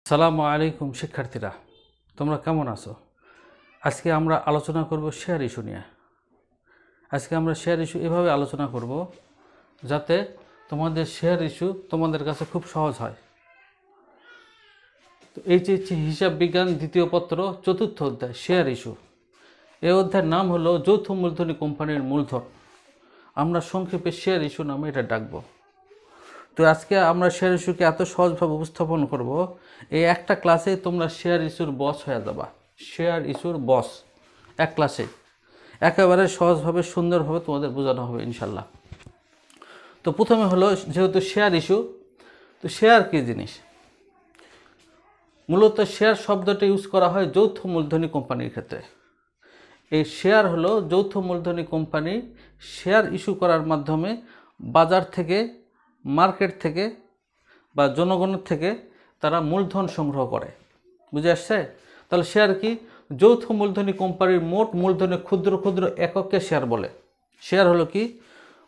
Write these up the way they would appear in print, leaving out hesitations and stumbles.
আসসালামু আলাইকুম শিক্ষার্থীরা, তোমরা কেমন আছো? আজকে আমরা আলোচনা করব শেয়ার ইস্যু নিয়ে। আজকে আমরা শেয়ার ইস্যু এভাবে আলোচনা করব যাতে তোমাদের শেয়ার ইস্যু তোমাদের কাছে খুব সহজ হয়। তো এই যে হিসাব বিজ্ঞান দ্বিতীয় পত্র চতুর্থ অধ্যায় শেয়ার ইস্যু। এই অধ্যায়ের নাম হলো যৌথ মূলধনী কোম্পানির মূলধন। আমরা সংক্ষেপে শেয়ার ইস্যু নামে এটা ডাকবো। তো আজকে আমরা শেয়ার ইস্যুকে এত সহজভাবে উপস্থাপন করব, এই একটা ক্লাসে তোমরা শেয়ার ইস্যুর বস হয়ে যাবা। শেয়ার ইস্যুর বস এক ক্লাসে একেবারে সহজভাবে সুন্দরভাবে তোমাদের বোঝানো হবে ইনশাল্লাহ। তো প্রথমে হলো, যেহেতু শেয়ার ইস্যু, তো শেয়ার কী জিনিস? মূলত শেয়ার শব্দটা ইউজ করা হয় যৌথ মূলধনী কোম্পানির ক্ষেত্রে। এই শেয়ার হলো যৌথ মূলধনী কোম্পানি শেয়ার ইস্যু করার মাধ্যমে বাজার থেকে, মার্কেট থেকে বা জনগণের থেকে তারা মূলধন সংগ্রহ করে। বুঝে আসছে? তাহলে শেয়ার কি? যৌথ মূলধনী কোম্পানির মোট মূলধনে ক্ষুদ্র ক্ষুদ্র একককে শেয়ার বলে। শেয়ার হলো কি?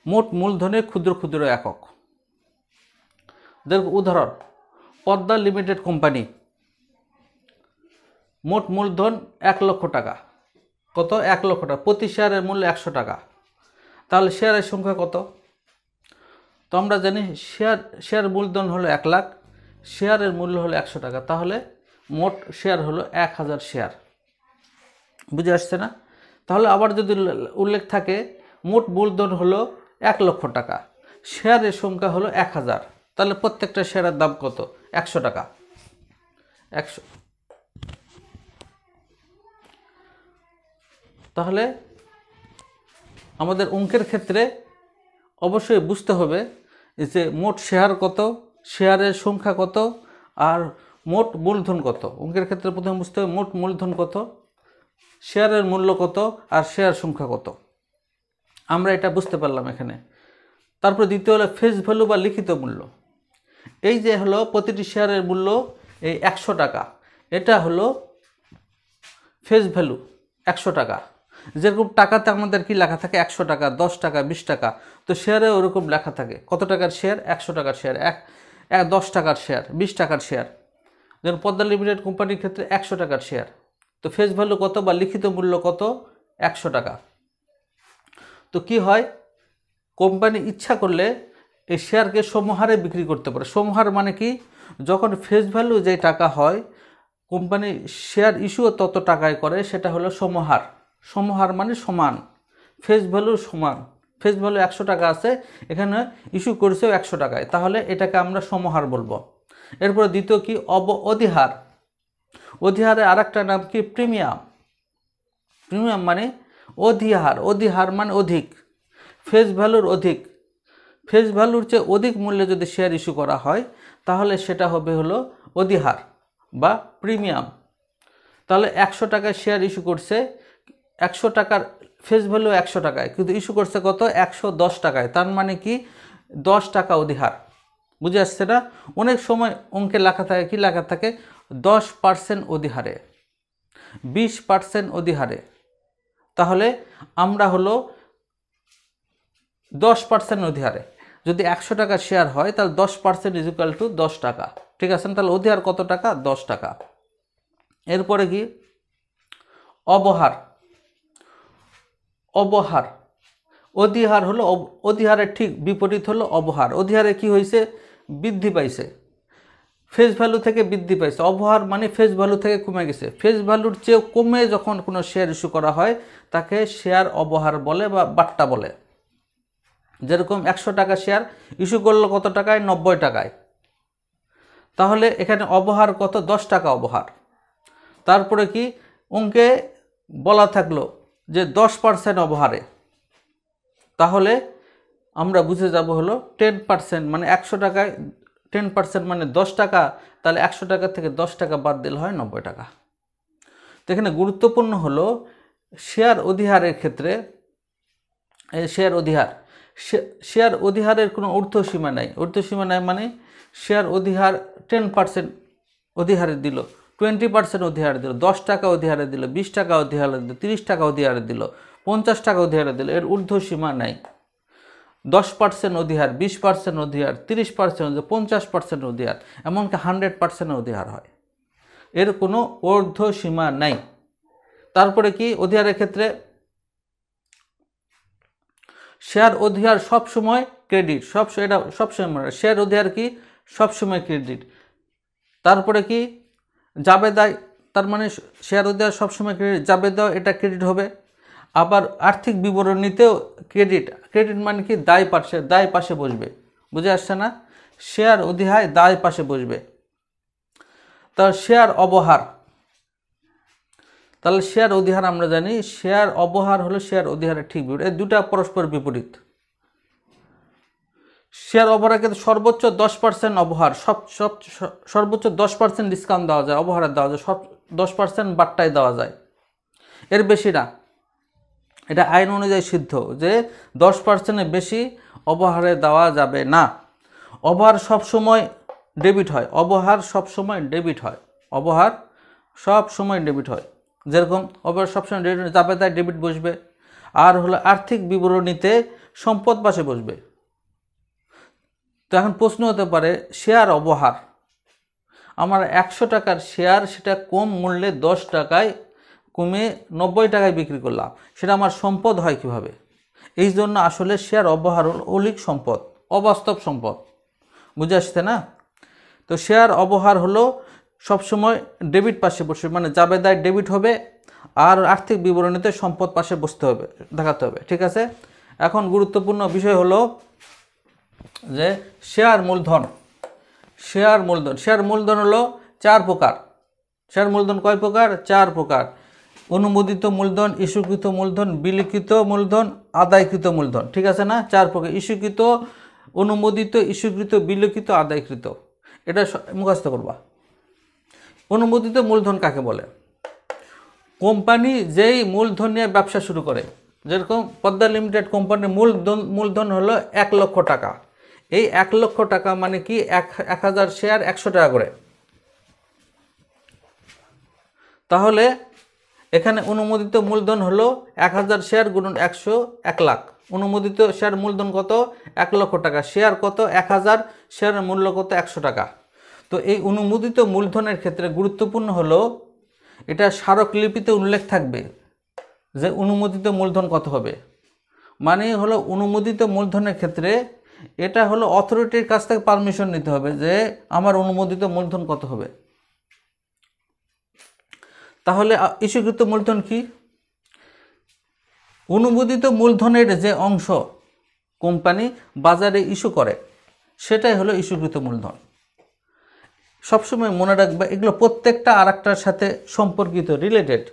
মোট মূলধনের ক্ষুদ্র ক্ষুদ্র একক। দেখো উদাহরণ, পদ্মা লিমিটেড কোম্পানি, মোট মূলধন 1 লক্ষ টাকা। কত? 1 লক্ষ টাকা। প্রতি শেয়ারের মূল্য 100 টাকা। তাহলে শেয়ারের সংখ্যা কত? তো আমরা জানি শেয়ার মূলধন হলো 1 লাখ, শেয়ারের মূল্য হলো 100 টাকা। তাহলে মোট শেয়ার হলো 1000 শেয়ার। বুঝে আসছে না? তাহলে আবার যদি উল্লেখ থাকে মোট মূলধন হলো 1 লক্ষ টাকা, শেয়ারের সংখ্যা হলো 1000, তাহলে প্রত্যেকটা শেয়ারের দাম কত? 100 টাকা। 100। তাহলে আমাদের অঙ্কের ক্ষেত্রে অবশ্যই বুঝতে হবে যে মোট শেয়ার কত, শেয়ারের সংখ্যা কত, আর মোট মূলধন কত। অঙ্কের ক্ষেত্রে প্রথমে বুঝতে হবে মোট মূলধন কত, শেয়ারের মূল্য কত, আর শেয়ার সংখ্যা কত। আমরা এটা বুঝতে পারলাম এখানে। তারপর দ্বিতীয় হলো ফেস ভ্যালু বা লিখিত মূল্য। এই যে হলো প্রতিটি শেয়ারের মূল্য এই 100 টাকা, এটা হলো ফেস ভ্যালু 100 টাকা। যেরকম টাকাতে আমাদের কি লেখা থাকে 100 টাকা, 10 টাকা, 20 টাকা, তো শেয়ারে ওরকম লেখা থাকে। কত টাকার শেয়ার? 100 টাকার শেয়ার, 10 টাকার শেয়ার, 20 টাকার শেয়ার। যেমন পদ্মা লিমিটেড কোম্পানির ক্ষেত্রে 100 টাকার শেয়ার। তো ফেস ভ্যালু কত বা লিখিত মূল্য কত? 100 টাকা। তো কি হয়, কোম্পানি ইচ্ছা করলে এই শেয়ারকে সমহারে বিক্রি করতে পারে। সমহার মানে কি? যখন ফেস ভ্যালু যে টাকা হয়, কোম্পানি শেয়ার ইস্যুও তত টাকায় করে, সেটা হলো সমহার। সমহার মানে সমান, ফেস ভ্যালু সমান। ফেস ভ্যালু 100 টাকা আছে, এখানে ইস্যু করেছেও 100 টাকায়, তাহলে এটাকে আমরা সমহার বলবো। এরপরে দ্বিতীয় কি? অধিহার। অধিহারের আরেকটা নাম কি? প্রিমিয়াম। প্রিমিয়াম মানে অধিহার। অধিহার মানে অধিক, ফেস ভ্যালুর অধিক। ফেস ভ্যালুর চেয়ে অধিক মূল্যে যদি শেয়ার ইস্যু করা হয়, তাহলে সেটা হবে হলো অধিহার বা প্রিমিয়াম। তাহলে 100 টাকায় শেয়ার ইস্যু করছে, 100 টাকার ফেস ভ্যালু 100 টাকায়, কিন্তু ইস্যু করছে কত? 110 টাকায়। তার মানে কি? 10 টাকা অধিহার। বুঝে আসছে না? অনেক সময় অঙ্কে লেখা থাকে, কি লেখা থাকে? 10% অধিহারে, 20% অধিহারে। তাহলে আমরা হলো 10% অধিহারে। যদি 100 টাকা শেয়ার হয়, তাহলে 10% = 10 টাকা। ঠিক আছে? তাহলে অধিহার কত টাকা? 10 টাকা। এরপরে কি? অবহার। অবহার, অধিহার হলো অধিহারের ঠিক বিপরীত হলো অবহার। অধিহারে কি হয়েছে? বৃদ্ধি পাইছে, ফেস ভ্যালু থেকে বৃদ্ধি পাইছে। অবহার মানে ফেস ভ্যালু থেকে কমে গেছে। ফেস ভ্যালুর চেয়ে কমে যখন কোনো শেয়ার ইস্যু করা হয়, তাকে শেয়ার অবহার বলে বা বাট্টা বলে। যেরকম 100 টাকা শেয়ার ইস্যু করলো কত টাকায়? 90 টাকায়। তাহলে এখানে অবহার কত? 10 টাকা অবহার। তারপরে কি? অঙ্কে বলা থাকলো যে 10% অবহারে, তাহলে আমরা বুঝে যাব হলো 10%, মানে 100 টাকায় 10% মানে 10 টাকা। তাহলে 100 টাকা থেকে 10 টাকা বাদ দিলে হয় 90 টাকা। তো এখানে গুরুত্বপূর্ণ হলো শেয়ার অধিহারের ক্ষেত্রে, শেয়ার অধিহারের কোনো ঊর্ধ্বসীমা নাই। ঊর্ধ্বসীমা নাই মানে শেয়ার অধিহার 10% অধিহারে দিল, 20% অধিহারে দিল, 10 টাকা অধিহারে দিল, 20 টাকা অধিহারে দিল, 30 টাকা অধিহারে দিল, 50 টাকা অধিহারে দিল। এর ঊর্ধ্বসীমা নাই। 10% অধিহার, 20% অধিহার, 30% 50% অধিহার, এমনকি 100% অধিহার হয়। এর কোনো ঊর্ধ্ব সীমা নাই। তারপরে কি অধিহারের ক্ষেত্রে শেয়ার অধিহার সবসময় ক্রেডিট, এটা সবসময় শেয়ার অধিহার কি সবসময় ক্রেডিট। তারপরে কি জাবেদায়, তার মানে শেয়ার অধিহার সবসময় ক্রেডিট, জাবেদাও এটা ক্রেডিট হবে। আবার আর্থিক বিবরণীতেও ক্রেডিট, ক্রেডিট মানে কি দায় পাশে বসবে, বুঝে আসছে না? শেয়ার অধিহার দায় পাশে বসবে। তার শেয়ার অবহার, তাহলে শেয়ার অধিহার আমরা জানি, শেয়ার অবহার হলো শেয়ার অধিহারের ঠিক বিপরীত। এই দুটা পরস্পর বিপরীত। শেয়ার অবহারের ক্ষেত্রে সর্বোচ্চ 10% অবহার, সর্বোচ্চ 10% ডিসকাউন্ট দেওয়া যায়, অবহারে দেওয়া যায়, 10% বাট্টায় দেওয়া যায়, এর বেশি না। এটা আইন অনুযায়ী সিদ্ধ যে 10%-এর বেশি অবহারে দেওয়া যাবে না। অবহার সবসময় ডেবিট হয়, অবহার সবসময় ডেবিট হয়, অবহার সবসময় ডেবিট হয়। যেরকম অবহার সবসময় ডেবিট যাবে, তাই ডেবিট বসবে। আর হলো আর্থিক বিবরণীতে সম্পদ পাশে বসবে। তো এখন প্রশ্ন হতে পারে শেয়ার অবহার, আমার 100 টাকার শেয়ার সেটা কম মূল্যে 10 টাকায় কমে 90 টাকায় বিক্রি করলাম, সেটা আমার সম্পদ হয় কিভাবে? এই জন্য আসলে শেয়ার অবহার হল অলীক সম্পদ, অবাস্তব সম্পদ, বুঝে আসছে না? তো শেয়ার অবহার হলো সবসময় ডেবিট পাশে বসবে, মানে জাবেদায় ডেবিট হবে আর আর্থিক বিবরণীতে সম্পদ পাশে বসতে হবে, দেখাতে হবে, ঠিক আছে? এখন গুরুত্বপূর্ণ বিষয় হলো যে শেয়ার মূলধন। শেয়ার মূলধন হলো 4 প্রকার। শেয়ার মূলধন কয় প্রকার? 4 প্রকার। অনুমোদিত মূলধন, ইস্যুকৃত মূলধন, বিলিখিত মূলধন, আদায়কৃত মূলধন, ঠিক আছে না? 4 প্রকার। ইস্যুকৃত, অনুমোদিত, ইস্যুকৃত, বিলিখিত, আদায়কৃত, এটা মুখস্থ করবা। অনুমোদিত মূলধন কাকে বলে? কোম্পানি যেই মূলধন নিয়ে ব্যবসা শুরু করে, যেরকম পদ্মা লিমিটেড কোম্পানির মূলধন হলো 1 লক্ষ টাকা। এই 1 লক্ষ টাকা মানে কি 1000 শেয়ার 100 টাকা করে। তাহলে এখানে অনুমোদিত মূলধন হলো 1000 শেয়ার গুণন 100, 1 লাখ। অনুমোদিত শেয়ার মূলধন কত? 1 লক্ষ টাকা। শেয়ার কত? 1000, শেয়ারের মূল্য কত? 100 টাকা। তো এই অনুমোদিত মূলধনের ক্ষেত্রে গুরুত্বপূর্ণ হলো এটা স্মারকলিপিতে উল্লেখ থাকবে যে অনুমোদিত মূলধন কত হবে। মানে হলো অনুমোদিত মূলধনের ক্ষেত্রে এটা হলো অথরিটির কাছ থেকে পারমিশন নিতে হবে যে আমার অনুমোদিত মূলধন কত হবে। তাহলে ইস্যুকৃত মূলধন কি? অনুমোদিত মূলধনের যে অংশ কোম্পানি বাজারে ইস্যু করে সেটাই হলো ইস্যুকৃত মূলধন। সবসময় মনে রাখবে এগুলো প্রত্যেকটা আরেকটার সাথে সম্পর্কিত, রিলেটেড।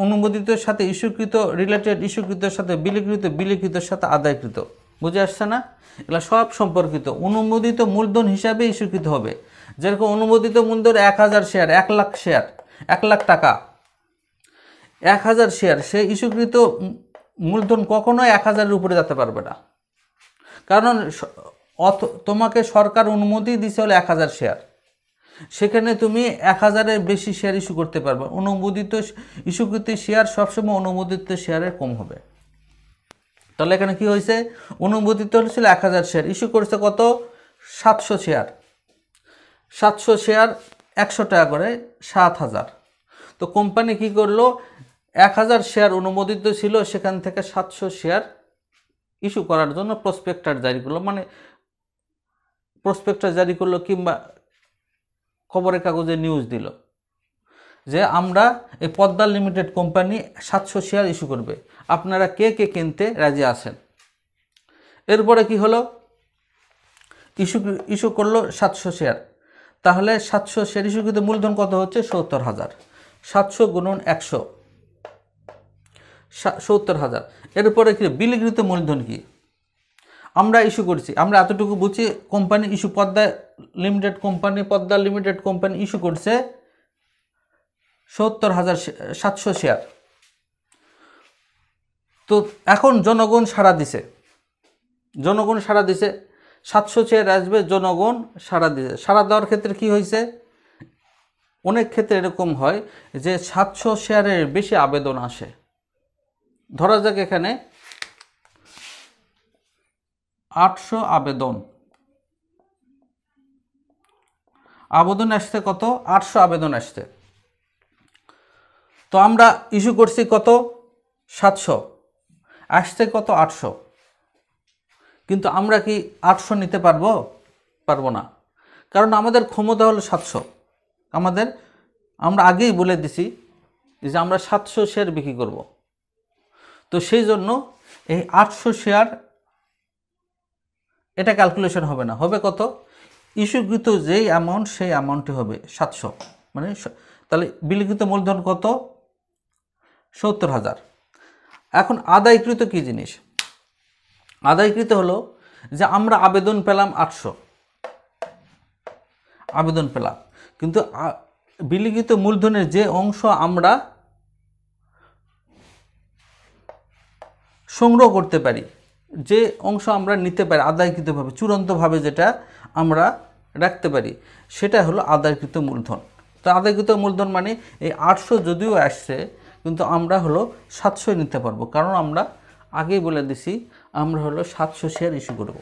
অনুমোদিতের সাথে ইস্যুকৃত রিলেটেড, ইস্যুকৃতের সাথে বিলিকৃত, বিলিকৃতের সাথে আদায়কৃত, বুঝে আসছে না? এগুলো সব সম্পর্কিত। অনুমোদিত মূলধন হিসাবে ইস্যুকৃত হবে। যেরকম অনুমোদিত মূলধন 1000 শেয়ার, 1 লাখ শেয়ার, 1 লাখ টাকা, 1000 শেয়ার, সেই ইস্যুকৃত মূলধন কখনোই 1000-এর উপরে যেতে পারবে না। কারণ তোমাকে সরকার অনুমতি দিছে হলো 1000 শেয়ার, সেখানে তুমি 1000-এর বেশি শেয়ার ইস্যু করতে পারবে। অনুমোদিত ইস্যুকৃত শেয়ার সবসময় অনুমোদিত শেয়ারের কম হবে। তাহলে এখানে কি হয়েছে? অনুমোদিত হয়েছিল 1000 শেয়ার, ইস্যু করেছে কত? 700 শেয়ার। 700 শেয়ার 100 টাকা করে, 7000। তো কোম্পানি কি করলো? 1000 শেয়ার অনুমোদিত ছিল, সেখান থেকে 700 শেয়ার ইস্যু করার জন্য প্রসপেক্টার জারি করলো, মানে প্রসপেক্টার জারি করলো কিংবা খবরের কাগজে নিউজ দিল যে আমরা এই Padma limited company 700 share issue করবে, আপনারা কে কে কিনতে রাজি আছেন। এরপরে কি হলো? ইস্যু করলো 700 শেয়ার। তাহলে 700 শেয়ার ইস্যুকৃত মূলধন কত হচ্ছে? 70,000। 700 গুণন 100, 70,000। এরপরে কি বিলিকৃত মূলধন কি? আমরা ইস্যু করছি, আমরা এতটুকু বুঝি company issue, Padma limited company issue করছে 70,700 শেয়ার। তো এখন জনগণ সাড়া দিছে, 700 শেয়ার আসবে, জনগণ সাড়া দিছে। সাড়া দেওয়ার ক্ষেত্রে কি হয়েছে? অনেক ক্ষেত্রে এরকম হয় যে 700 শেয়ারের বেশি আবেদন আসে। ধরা যাক এখানে 800 আবেদন আসছে, কত? 800 আবেদন আসছে। তো আমরা ইস্যু করছি কত 700, আসছে কত 800, কিন্তু আমরা কি 800 নিতে পারবো না, কারণ আমাদের ক্ষমতা হলো 700। আমরা আগেই বলে দিছি যে আমরা 700 শেয়ার বিক্রি করব। তো সেই জন্য এই 800 শেয়ার এটা ক্যালকুলেশন হবে না, হবে কত ইস্যুকৃত যেই অ্যামাউন্ট সেই অ্যামাউন্টই হবে 700, মানে তাহলে বিলিখিত মূলধন কত 70,000। এখন আদায়কৃত কি জিনিস? আদায়কৃত হলো যে আমরা আবেদন পেলাম 800 আবেদন পেলাম, কিন্তু বিলিখিত মূলধনের যে অংশ আমরা সংগ্রহ করতে পারি, যে অংশ আমরা নিতে পারি আদায়কৃতভাবে, চূড়ান্তভাবে যেটা আমরা রাখতে পারি, সেটা হলো আদায়কৃত মূলধন। তো আদায়কৃত মূলধন মানে এই 800 যদিও আসছে, কিন্তু আমরা হলো 700 নিতে পারবো, কারণ আমরা আগেই বলে দিছি আমরা হলো 700 শেয়ার ইস্যু করব।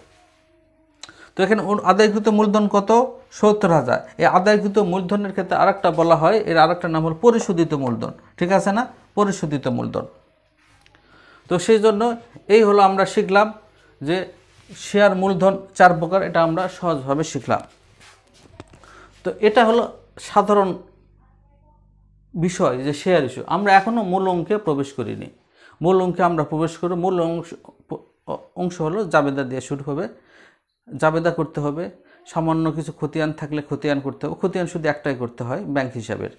তো এখানে আদায়কৃত মূলধন কত 70,000। এই আদায়কৃত মূলধনের ক্ষেত্রে আরেকটা বলা হয়, এর আরেকটা নাম হল পরিশোধিত মূলধন, ঠিক আছে না, পরিশোধিত মূলধন। তো সেই জন্য এই হলো আমরা শিখলাম যে শেয়ার মূলধন 4 প্রকার, এটা আমরা সহজভাবে শিখলাম। তো এটা হলো সাধারণ বিষয় যে শেয়ার ইস্যু। আমরা এখনও মূল অঙ্কে প্রবেশ করিনি, মূল অঙ্কে আমরা প্রবেশ করব। মূল অংশ হলো জাবেদা দিয়ে শুরু হবে, জাবেদা করতে হবে, সামান্য কিছু খতিয়ান থাকলে খতিয়ান করতে হবে, খতিয়ান শুধু একটাই করতে হয় ব্যাংক হিসাবের।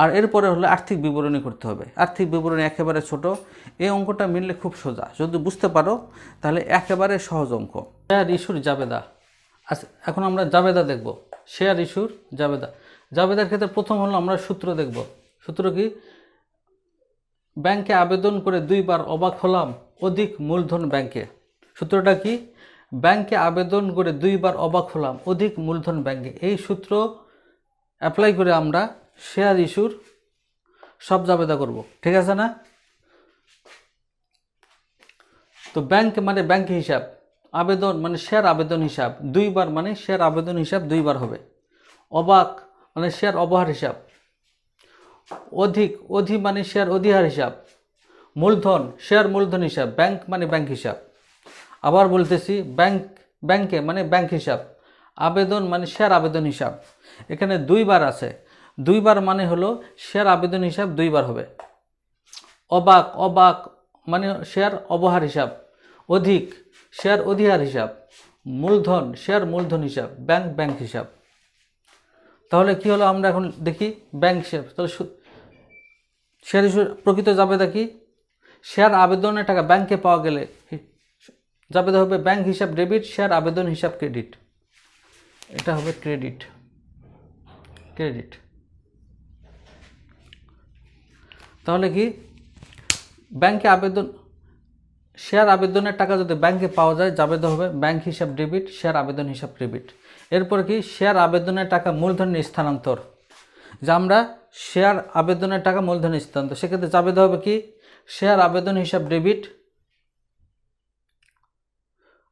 আর এরপরে হলো আর্থিক বিবরণী করতে হবে। আর্থিক বিবরণী একেবারে ছোট, এই অঙ্কটা মিললে খুব সোজা, যদি বুঝতে পারো তাহলে একেবারে সহজ অঙ্ক। শেয়ার ইস্যুর জাবেদা। আচ্ছা, এখন আমরা জাবেদা দেখব, শেয়ার ইস্যুর জাবেদা। জাবেদার ক্ষেত্রে প্রথম হলো আমরা সূত্র দেখব। সূত্র কি? ব্যাংকে আবেদন করে 2 বার অবাক হলাম, অধিক মূলধন ব্যাংকে। সূত্রটা কি? ব্যাংকে আবেদন করে 2 বার অবাক হলাম, অধিক মূলধন ব্যাংকে। এই সূত্র অ্যাপ্লাই করে আমরা শেয়ার ইস্যুর সব জাবেদা করব, ঠিক আছে না? তো ব্যাংক মানে ব্যাংক হিসাব, আবেদন মানে শেয়ার আবেদন হিসাব, 2 বার মানে শেয়ার আবেদন হিসাব 2 বার হবে। অবাক মানে শেয়ার অবহার হিসাব, অধিক মানে শেয়ার অধিহার হিসাব, মূলধন শেয়ার মূলধন হিসাব, ব্যাংক মানে ব্যাংক হিসাব। আবার বলতেছি, ব্যাংকে মানে ব্যাংক হিসাব, আবেদন মানে শেয়ার আবেদন হিসাব। এখানে 2 বার আছে, 2 বার মানে হলো শেয়ার আবেদন হিসাব 2 বার হবে। অবাক মানে শেয়ার অবহার হিসাব, অধিক শেয়ার অধিহার হিসাব, মূলধন শেয়ার মূলধন হিসাব, ব্যাংক হিসাব। তাহলে কি হলো? আমরা এখন দেখি ব্যাংক হিসাব। তাহলে শেয়ার ইস্যুর প্রকৃত জাবেদা কি? শেয়ার আবেদনের টাকা ব্যাংকে পাওয়া গেলে জাবেদা হবে ব্যাংক হিসাব ডেবিট, শেয়ার আবেদন হিসাব ক্রেডিট। এটা হবে ক্রেডিট। তাহলে কি? ব্যাংকে শেয়ার আবেদনের টাকা যদি ব্যাংকে পাওয়া যায়, জাবেদা হবে ব্যাংক হিসাব ডেবিট, শেয়ার আবেদন হিসাব ক্রেডিট। এরপর কি? শেয়ার আবেদনের টাকা মূলধনের স্থানান্তর, যে আমরা শেয়ার আবেদনের টাকা মূলধনের স্থানান্তর, সেক্ষেত্রে জাবেদা হবে কি? শেয়ার আবেদন হিসাব ডেবিট,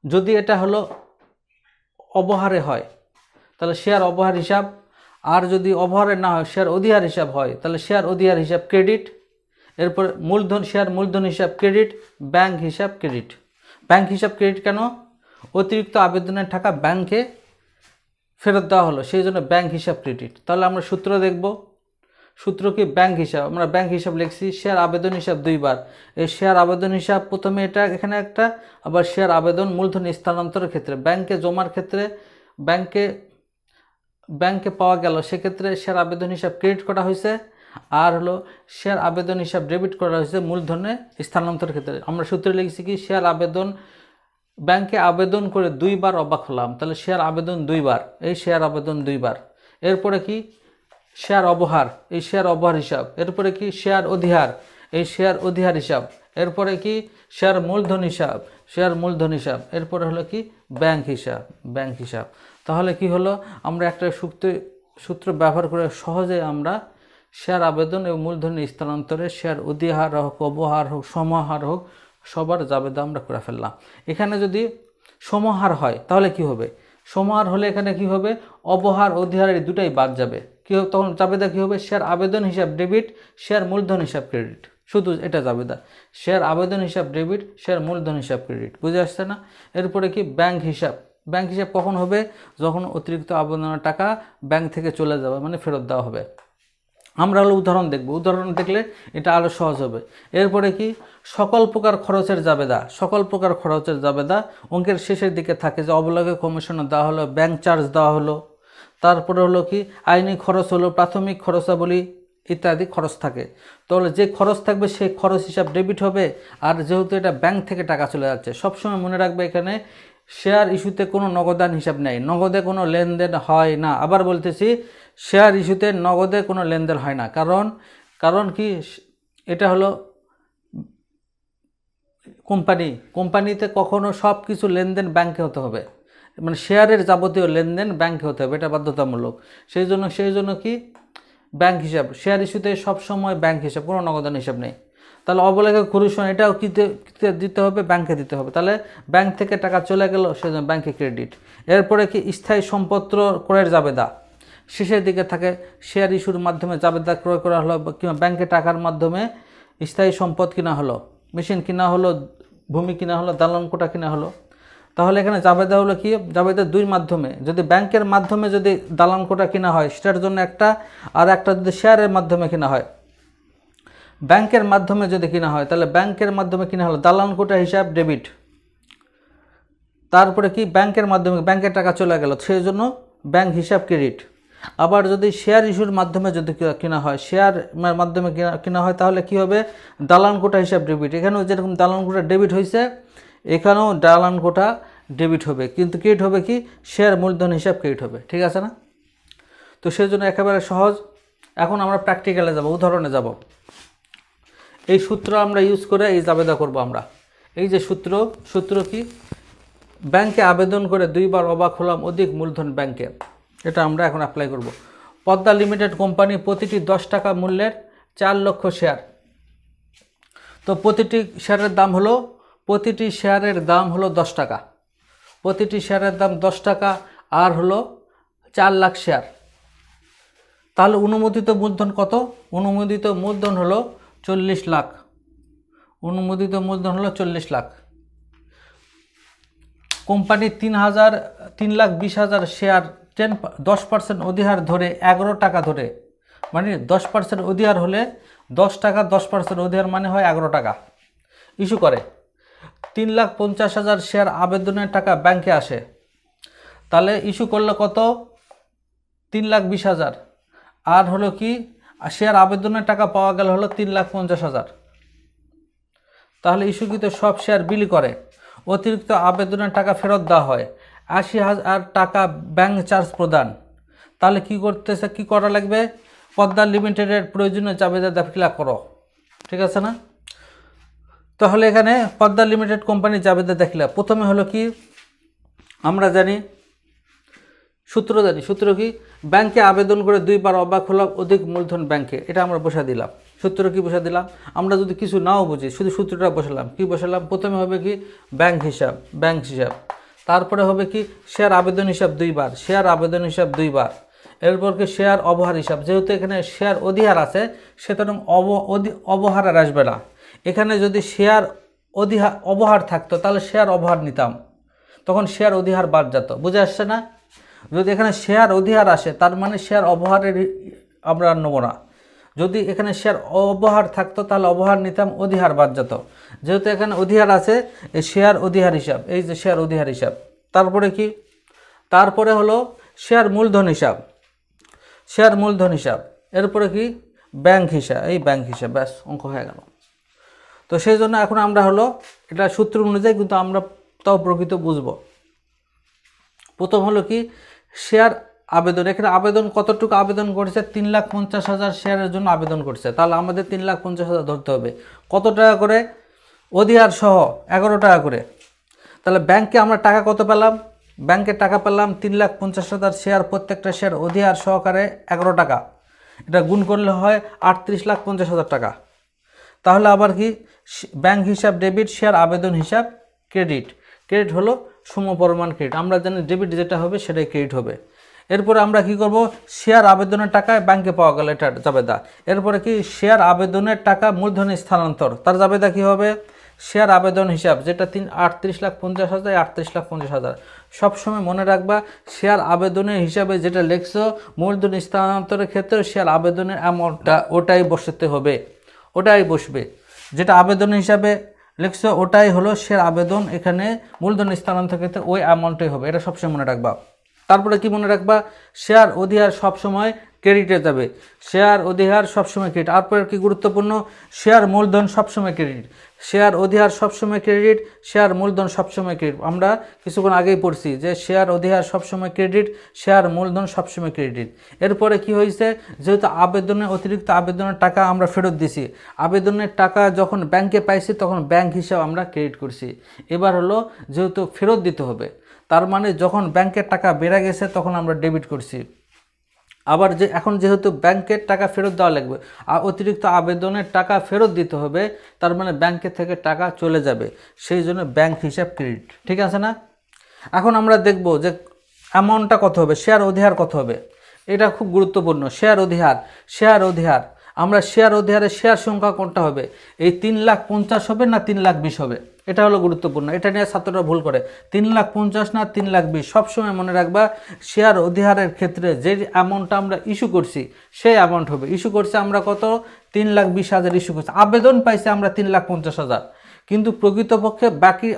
যদি এটা হলো অবহারে হয় তাহলে শেয়ার অবহার হিসাব, আর যদি অবহারে না হয় শেয়ার অধিহার হিসাব হয় তাহলে শেয়ার অধিহার হিসাব ক্রেডিট। এরপর মূলধন শেয়ার মূলধন হিসাব ক্রেডিট, ব্যাংক হিসাব ক্রেডিট। ব্যাংক হিসাব ক্রেডিট কেন? অতিরিক্ত আবেদনের টাকা ব্যাংকে ফেরত দেওয়া হলো, সেই জন্য ব্যাংক হিসাব ক্রেডিট। তাহলে আমরা সূত্র দেখব। সূত্র কি? ব্যাংক হিসাব। আমরা ব্যাংক হিসাব লিখছি, শেয়ার আবেদন হিসাব 2 বার। এই শেয়ার আবেদন হিসাব প্রথমে এটা এখানে একটা, আবার শেয়ার আবেদন মূলধন স্থানান্তরের ক্ষেত্রে ব্যাংকে জমার ক্ষেত্রে ব্যাংকে পাওয়া গেল, সেক্ষেত্রে শেয়ার আবেদন হিসাব ক্রেডিট করা হয়েছে, আর হলো শেয়ার আবেদন হিসাব ডেবিট করা হয়েছে মূলধনে স্থানান্তরের ক্ষেত্রে। আমরা সূত্রে লিখছি কি? শেয়ার আবেদন ব্যাংকে আবেদন করে 2 বার অবাক হলাম, তাহলে শেয়ার আবেদন 2 বার, এই শেয়ার আবেদন 2 বার। এরপরে কি? শেয়ার অবহার, এই শেয়ার অবহার হিসাব। এরপরে কি? শেয়ার অধিহার, এই শেয়ার অধিহার হিসাব। এরপরে কি? শেয়ার মূলধন হিসাব, শেয়ার মূলধন হিসাব। এরপরে হলো কি? ব্যাংক হিসাব। তাহলে কি হলো? আমরা একটা সূত্র ব্যবহার করে সহজে আমরা শেয়ার আবেদন এবং মূলধনের স্থানান্তরে শেয়ার অধিহার হোক, অবহার হোক, সমাহার হোক, সবার জাবেদা আমরা করে ফেললাম। এখানে যদি সমাহার হয় তাহলে কি হবে? সমাহার হলে এখানে কি হবে? অবহার অধিহার এই দুটাই বাদ যাবে। কী হবে, তখন জাবেদা কী হবে, শেয়ার আবেদন হিসাব ডেবিট, শেয়ার মূলধন হিসাব ক্রেডিট, শুধু এটা জাবেদা, শেয়ার আবেদন হিসাব ডেবিট, শেয়ার মূলধন হিসাব ক্রেডিট। বুঝে আসছে না? এরপরে কি ব্যাংক হিসাব। ব্যাংক হিসাব কখন হবে, যখন অতিরিক্ত আবেদনের টাকা ব্যাংক থেকে চলে যাবে, মানে ফেরত দেওয়া হবে। আমরা হলো উদাহরণ দেখব, উদাহরণ দেখলে এটা আরও সহজ হবে। এরপরে কি সকল প্রকার খরচের জাবেদা। সকল প্রকার খরচের জাবেদা অঙ্কের শেষের দিকে থাকে, যে অবলাগে কমিশনে দেওয়া হলো, ব্যাংক চার্জ দেওয়া হলো, তারপরে হলো কি আইনি খরচ হলো, প্রাথমিক খরচাবলী ইত্যাদি খরচ থাকে। তাহলে যে খরচ থাকবে সেই খরচ হিসাব ডেবিট হবে। আর যেহেতু এটা ব্যাংক থেকে টাকা চলে যাচ্ছে, সবসময় মনে রাখবে এখানে শেয়ার ইস্যুতে কোনো নগদান হিসাব নেই, নগদে কোনো লেনদেন হয় না। আবার বলতেছি, শেয়ার ইস্যুতে নগদে কোনো লেনদেন হয় না। কারণ কি, এটা হলো কোম্পানিতে কখনো সব কিছু লেনদেন ব্যাংকে হতে হবে, মানে শেয়ারের যাবতীয় লেনদেন ব্যাংকে হতে হবে, এটা বাধ্যতামূলক। সেই জন্য কি ব্যাংক হিসাব, শেয়ার ইস্যুতে সবসময় ব্যাংক হিসাব, কোনো নগদান হিসাব নেই। তাহলে অবলেখা কমিশন এটাও দিতে হবে, ব্যাংকে দিতে হবে। তাহলে ব্যাংক থেকে টাকা চলে গেল, সেজন্য ব্যাংকে ক্রেডিট। এরপরে কি স্থায়ী সম্পত্র ক্রয়ের জাবেদা, শেষের দিকে থাকে, শেয়ার ইস্যুর মাধ্যমে জাবেদা ক্রয় করা হলো, কিংবা ব্যাংকে টাকার মাধ্যমে স্থায়ী সম্পদ কিনা হলো, মেশিন কিনা হলো, ভূমি কিনা হলো, দালান কোঠা কিনা হলো। তাহলে এখানে জাবেদা হলো কি, জাবেদা দুই মাধ্যমে। যদি ব্যাংকের মাধ্যমে যদি দালান কোঠা কিনা হয় সেটার জন্য একটা, আর একটা যদি শেয়ারের মাধ্যমে কিনা হয়। ব্যাংকের মাধ্যমে যদি কিনা হয় তাহলে ব্যাংকের মাধ্যমে কিনা হলো দালান কোঠা হিসাব ডেবিট। তারপরে কি ব্যাংকের মাধ্যমে ব্যাংকের টাকা চলে গেল, সেই জন্য ব্যাংক হিসাব ক্রেডিট। আবার যদি শেয়ার ইস্যুর মাধ্যমে যদি কিনা হয়, শেয়ার মাধ্যমে কিনা হয়, তাহলে কি হবে, দালান কোঠা হিসাব ডেবিট। এখানেও যেরকম দালান কোঠা ডেবিট হয়েছে, এখানেও দালান কোঠা ডেবিট হবে, কিন্তু ক্রেডিট হবে কি, শেয়ার মূলধন হিসাব ক্রেডিট হবে। ঠিক আছে না? তো সেই জন্য একেবারে সহজ। এখন আমরা প্র্যাকটিক্যালে যাব, উদাহরণে যাব। এই সূত্র আমরা ইউজ করে এই জাবেদা করব আমরা। এই যে সূত্র কি, ব্যাংকে আবেদন করে 2 বার অবাক হলাম অধিক মূলধন ব্যাংকে, এটা আমরা এখন অ্যাপ্লাই করব। পদ্মা লিমিটেড কোম্পানি প্রতিটি 10 টাকা মূল্যের 4 লক্ষ শেয়ার। তো প্রতিটি শেয়ারের দাম হলো 10 টাকা। প্রতিটি শেয়ারের দাম 10 টাকা, আর হলো 4 লাখ শেয়ার। তাহলে অনুমোদিত মূলধন কত? অনুমোদিত মূলধন হলো 40 লাখ। অনুমোদিত মূলধন হলো 40 লাখ। কোম্পানি 3,20,000 শেয়ার 10% অধিহার ধরে 11 টাকা ধরে, মানে 10% অধিহার হলে 10 টাকা, 10% অধিহার মানে হয় 11 টাকা, ইস্যু করে। 3,50,000 শেয়ার আবেদনের টাকা ব্যাংকে আসে। তাহলে ইস্যু করলে কত, 3,20,000, আর হলো কি শেয়ার আবেদনের টাকা পাওয়া গেল হলো 3,50,000। তাহলে ইস্যুকৃত সব শেয়ার বিলি করে, অতিরিক্ত আবেদনের টাকা ফেরত দেওয়া হয়, 80,000 টাকা ব্যাংক চার্জ প্রদান। তাহলে কি করা লাগবে, পদ্মা লিমিটেডের প্রয়োজনীয় জাবেদা দাখিলা করো। ঠিক আছে না? তাহলে এখানে পদ্মা লিমিটেড কোম্পানির জাবেদা দাখিলা, প্রথমে হলো কি, আমরা জানি সূত্র কি, ব্যাংকে আবেদন করে 2 বার অবাক হলাম অধিক মূলধন ব্যাংকে, এটা আমরা বসা দিলাম। সূত্র কি বসা দিলাম, আমরা যদি কিছু নাও বুঝি শুধু সূত্রটা বসালাম। কি বসালাম, প্রথমে হবে কি ব্যাংক হিসাব। তারপরে হবে কি শেয়ার আবেদন হিসাব 2 বার, শেয়ার আবেদন হিসাব 2 বার। এরপর কি শেয়ার অবহার হিসাব, যেহেতু এখানে শেয়ার অধিহার আছে সুতরাং অবহার আর আসবে না। এখানে যদি শেয়ার অবহার থাকতো তাহলে শেয়ার অবহার নিতাম, তখন শেয়ার অধিহার বাদ যেত। বুঝে আসছে না? যদি এখানে শেয়ার অধিহার আসে তার মানে শেয়ার অবহারের আমরা নেব না। যদি এখানে শেয়ার অবহার থাকতো তাহলে অবহার নিতাম, অধিহার বাদ যেত। যেহেতু এখানে অধিহার আছে, এই শেয়ার অধিহার হিসাব, এই যে শেয়ার অধিহার হিসাব। তারপরে হলো শেয়ার মূলধন হিসাব। এরপরে কি ব্যাংক হিসাব, এই ব্যাংক হিসাব, ব্যাস অঙ্ক হয়ে গেল। তো সেই জন্য এখন আমরা হলো এটা সূত্র অনুযায়ী, কিন্তু আমরা তাও প্রকৃত বুঝবো। প্রথম হলো কি শেয়ার আবেদন, এখানে আবেদন কতটুকু আবেদন করেছে, 3,50,000 শেয়ারের জন্য আবেদন করছে। তাহলে আমাদের 3,50,000 ধরতে হবে। কত টাকা করে, অধিহার সহ 11 টাকা করে। তাহলে ব্যাংকে আমরা টাকা কত পেলাম, ব্যাংকে টাকা পেলাম 3,50,000 শেয়ার, প্রত্যেকটা শেয়ার অধিহার সহকারে 11 টাকা। এটা গুণ করলে হয় 38,50,000 টাকা। তাহলে আবার কি ব্যাংক হিসাব ডেবিট, শেয়ার আবেদন হিসাব ক্রেডিট হলো সমপরিমাণ ক্রেডিট। আমরা জানি ডেবিট যেটা হবে সেটাই ক্রেডিট হবে। এরপরে আমরা কি করব, শেয়ার আবেদনের টাকা ব্যাংকে পাওয়া গেল, এটা জাবেদা। এরপরে কি, শেয়ার আবেদনের টাকা মূলধনে স্থানান্তর, তার জাবেদা কি হবে, শেয়ার আবেদন হিসাব, যেটা 38,50,000, 38,50,000। সবসময় মনে রাখবা, শেয়ার আবেদনের হিসাবে যেটা লেখছো মূলধন স্থানান্তরের ক্ষেত্রে শেয়ার আবেদনের অ্যামাউন্টটা ওটাই বসাতে হবে, ওটাই বসবে। যেটা আবেদন হিসাবে লিখছো ওটাই হলো শেয়ার আবেদন, এখানে মূলধন স্থানান্তরের ক্ষেত্রে ওই অ্যামাউন্টটাই হবে, এটা সবসময় মনে রাখবা। তারপরে কি মনে রাখবা, শেয়ার অধিহার সবসময় ক্রেডিটে যাবে, শেয়ার অধিহার সবসময় ক্রেডিট। তারপরে কি গুরুত্বপূর্ণ, শেয়ার মূলধন সবসময় ক্রেডিট, শেয়ার অধিহার সবসময় ক্রেডিট, শেয়ার মূলধন সবসময় ক্রেডিট। আমরা কিছুক্ষণ আগেই পড়ছি যে শেয়ার অধিহার সবসময় ক্রেডিট, শেয়ার মূলধন সবসময় ক্রেডিট। এরপরে কি হয়েছে, যেহেতু আবেদনের অতিরিক্ত আবেদনের টাকা আমরা ফেরত দিছি, আবেদনের টাকা যখন ব্যাংকে পাইছি তখন ব্যাংক হিসাব আমরা ক্রেডিট করছি। এবার হলো যেহেতু ফেরত দিতে হবে, তার মানে যখন ব্যাংকের টাকা বেড়ে গেছে তখন আমরা ডেবিট করছি। আবার এখন যেহেতু ব্যাংকের টাকা ফেরত দেওয়া লাগবে, আর অতিরিক্ত আবেদনের টাকা ফেরত দিতে হবে, তার মানে ব্যাংকের থেকে টাকা চলে যাবে, সেই জন্য ব্যাংক হিসাব ক্রেডিট। ঠিক আছে না? এখন আমরা দেখব যে অ্যামাউন্টটা কত হবে, শেয়ার অধিহার কত হবে, এটা খুব গুরুত্বপূর্ণ। শেয়ার অধিহার আমরা শেয়ার অধিহারের শেয়ার সংখ্যা কোনটা হবে, এই 3,50,000 হবে না 3,20,000 হবে, এটা হলো গুরুত্বপূর্ণ। এটা নিয়ে ছাত্ররা ভুল করে, 3,50,000 না 3,20,000। সবসময় মনে রাখবা, শেয়ার অধিহারের ক্ষেত্রে যে অ্যামাউন্টটা আমরা ইস্যু করছি সেই অ্যামাউন্ট হবে। ইস্যু করছি আমরা কত, 3,20,000 ইস্যু করছি, আবেদন পাইছে আমরা 3,50,000, কিন্তু প্রকৃতপক্ষে বাকি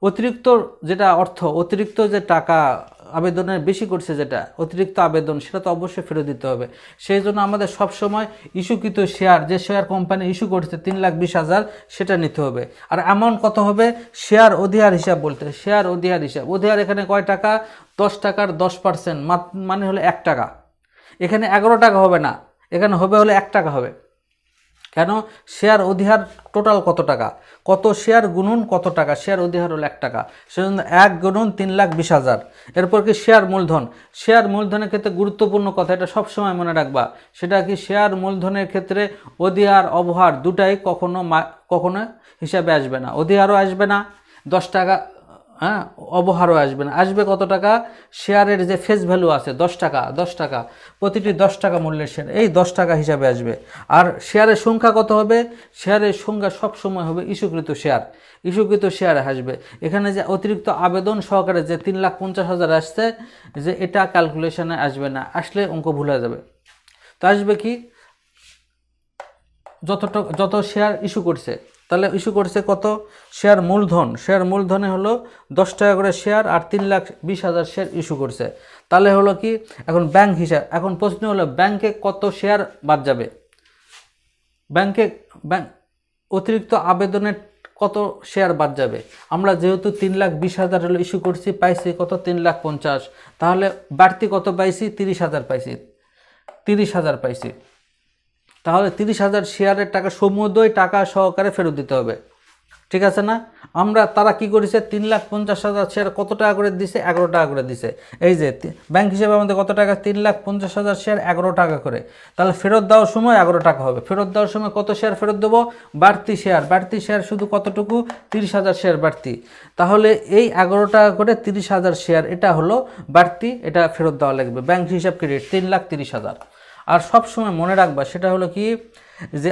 অতিরিক্ত যেটা অর্থ, অতিরিক্ত যে টাকা আবেদনের বেশি করছে, যেটা অতিরিক্ত আবেদন, সেটা তো অবশ্যই ফেরত দিতে হবে। সেই জন্য আমাদের সবসময় ইস্যুকৃত শেয়ার, যে শেয়ার কোম্পানি ইস্যু করছে 3,20,000, সেটা নিতে হবে। আর অ্যামাউন্ট কত হবে, শেয়ার অধিহার হিসাব বলতে, শেয়ার অধিহার হিসাব। অধিহার এখানে কয় টাকা, 10 টাকার 10%, মানে হলো 1 টাকা। এখানে 11 টাকা হবে না, এখানে হবে হলো 1 টাকা হবে। কেন, শেয়ার অধিহার টোটাল কত টাকা, কত শেয়ার গুণন কত টাকা, শেয়ার অধিহার হলো 1 টাকা, সেজন্য 1 গুণন 3,20,000। এরপর কি, শেয়ার মূলধন, শেয়ার মূলধনের ক্ষেত্রে গুরুত্বপূর্ণ কথা, এটা সবসময় মনে রাখবা, সেটা কি, শেয়ার মূলধনের ক্ষেত্রে অধিহার অবহার দুটাই কখনো হিসাবে আসবে না। অধিহারও আসবে না 10 টাকা, হ্যাঁ, অবহারও আসবে না। আসবে কত টাকা, শেয়ারের যে ফেস ভ্যালু আছে 10 টাকা, প্রতিটি 10 টাকা মূল্যের শেয়ার, এই 10 টাকা হিসাবে আসবে। আর শেয়ারের সংখ্যা কত হবে, শেয়ারের সংখ্যা সবসময় হবে ইস্যুকৃত শেয়ার আসবে। এখানে যে অতিরিক্ত আবেদন সহকারে যে 3,50,000 আসছে, যে এটা ক্যালকুলেশনে আসবে না, আসলে অঙ্ক ভুল হয়ে যাবে। তো আসবে কি, যত শেয়ার ইস্যু করছে, তাহলে ইস্যু করছে কত, শেয়ার মূলধনে হলো 10 টাকা করে শেয়ার, আর 3,20,000 শেয়ার ইস্যু করছে। তাহলে হলো কি, এখন ব্যাংক হিসাব। এখন প্রশ্ন হলো, ব্যাংকে কত শেয়ার বাদ যাবে, ব্যাংক অতিরিক্ত আবেদনের কত শেয়ার বাদ যাবে। আমরা যেহেতু 3,20,000 হলো ইস্যু করছি, পাইছি কত, 3,50,000, তাহলে বাড়তি কত পাইছি, 30,000 পাইছি। তাহলে 30,000 শেয়ারের টাকা সমুদয় টাকা সহকারে ফেরত দিতে হবে। ঠিক আছে না? তারা কি করেছে, 3,50,000 শেয়ার কত টাকা করে দিছে, 11 টাকা করে দিছে। এই যে ব্যাংক হিসেবে আমাদের কত টাকা, 3,50,000 শেয়ার 11 টাকা করে। তাহলে ফেরত দেওয়ার সময় 11 টাকা হবে। ফেরত দেওয়ার সময় কত শেয়ার ফেরত দেবো, বাড়তি শেয়ার শুধু কতটুকু, 30,000 শেয়ার বাড়তি। তাহলে এই 11 টাকা করে 30,000 শেয়ার, এটা হলো বাড়তি, এটা ফেরত দেওয়া লাগবে। ব্যাংক হিসাব ক্রেডিট 3,30,000। আর সবসময় মনে রাখবা, সেটা হলো কি, যে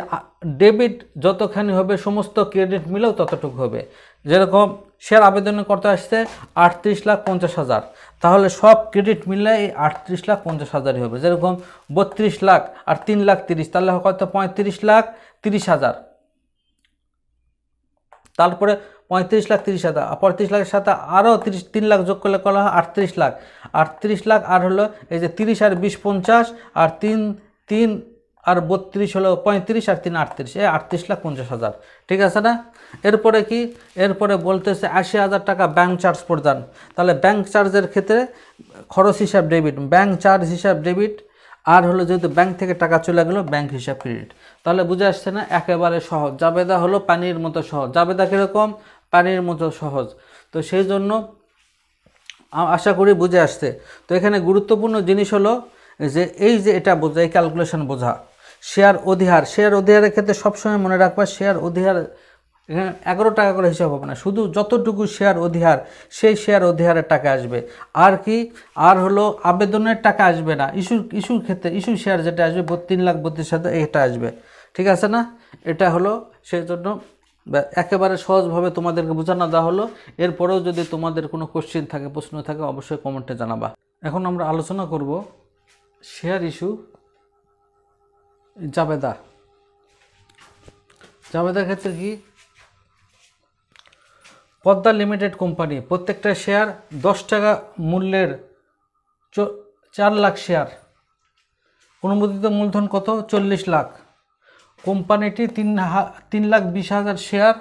ডেবিট যতখানি হবে সমস্ত ক্রেডিট মিলেও ততটুকু হবে। যেরকম শেয়ার আবেদন করতে আসছে 38,50,000, তাহলে সব ক্রেডিট মিলে এই 38,50,000 হবে। যেরকম 32 লাখ আর 3,30,000, তাহলে কত, 35,30,000। তারপরে 35,30,000, 35 লাখের সাথে আরও 3 লাখ যোগ করলে করা হয় 38 লাখ। 38 লাখ আর হলো এই যে 30 আর 20 50, আর 3 আর 32 হলো 35, আর 3 38, এই 38,50,000। ঠিক আছে না? এরপরে কি, এরপরে বলতেছে 80,000 টাকা ব্যাংক চার্জ প্রদান। তাহলে ব্যাংক চার্জের ক্ষেত্রে খরচ হিসাব ডেবিট, ব্যাংক চার্জ হিসাব ডেবিট, আর হলো যেহেতু ব্যাংক থেকে টাকা চলে গেল, ব্যাংক হিসাব ক্রেডিট। তাহলে বুঝে আসছে না, একেবারে সহজ। জাবেদা হলো পানির মতো সহজ। জাবেদা কীরকম, পানির মতো সহজ। তো সেই জন্য আশা করি বুঝে আসছে। তো এখানে গুরুত্বপূর্ণ জিনিস হলো যে এই যে এটা বোঝা, এই ক্যালকুলেশন বোঝা। শেয়ার অধিহারের ক্ষেত্রে সবসময় মনে রাখবা, শেয়ার অধিহার এখানে 11 টাকা করে হিসাব হবে না, শুধু যতটুকু শেয়ার অধিহার সেই শেয়ার অধিহারের টাকা আসবে। আর কি, আর হলো আবেদনের টাকা আসবে না, ইস্যুর ক্ষেত্রে ইস্যু শেয়ার যেটা আসবে 3,32,000 এটা আসবে। ঠিক আছে না? এটা হলো সেই জন্য একেবারে সহজভাবে তোমাদেরকে বোঝানো দেওয়া হলো। এরপরেও যদি তোমাদের কোনো কোশ্চেন থাকে, প্রশ্ন থাকে, অবশ্যই কমেন্টে জানাবা। এখন আমরা আলোচনা করব শেয়ার ইস্যু জাবেদা। জাবেদার ক্ষেত্রে কি, পদ্মা লিমিটেড কোম্পানি প্রত্যেকটা শেয়ার 10 টাকা মূল্যের 4 লাখ শেয়ার, অনুমোদিত মূলধন কত? 40 লাখ। কোম্পানিটি 3,20,000 শেয়ার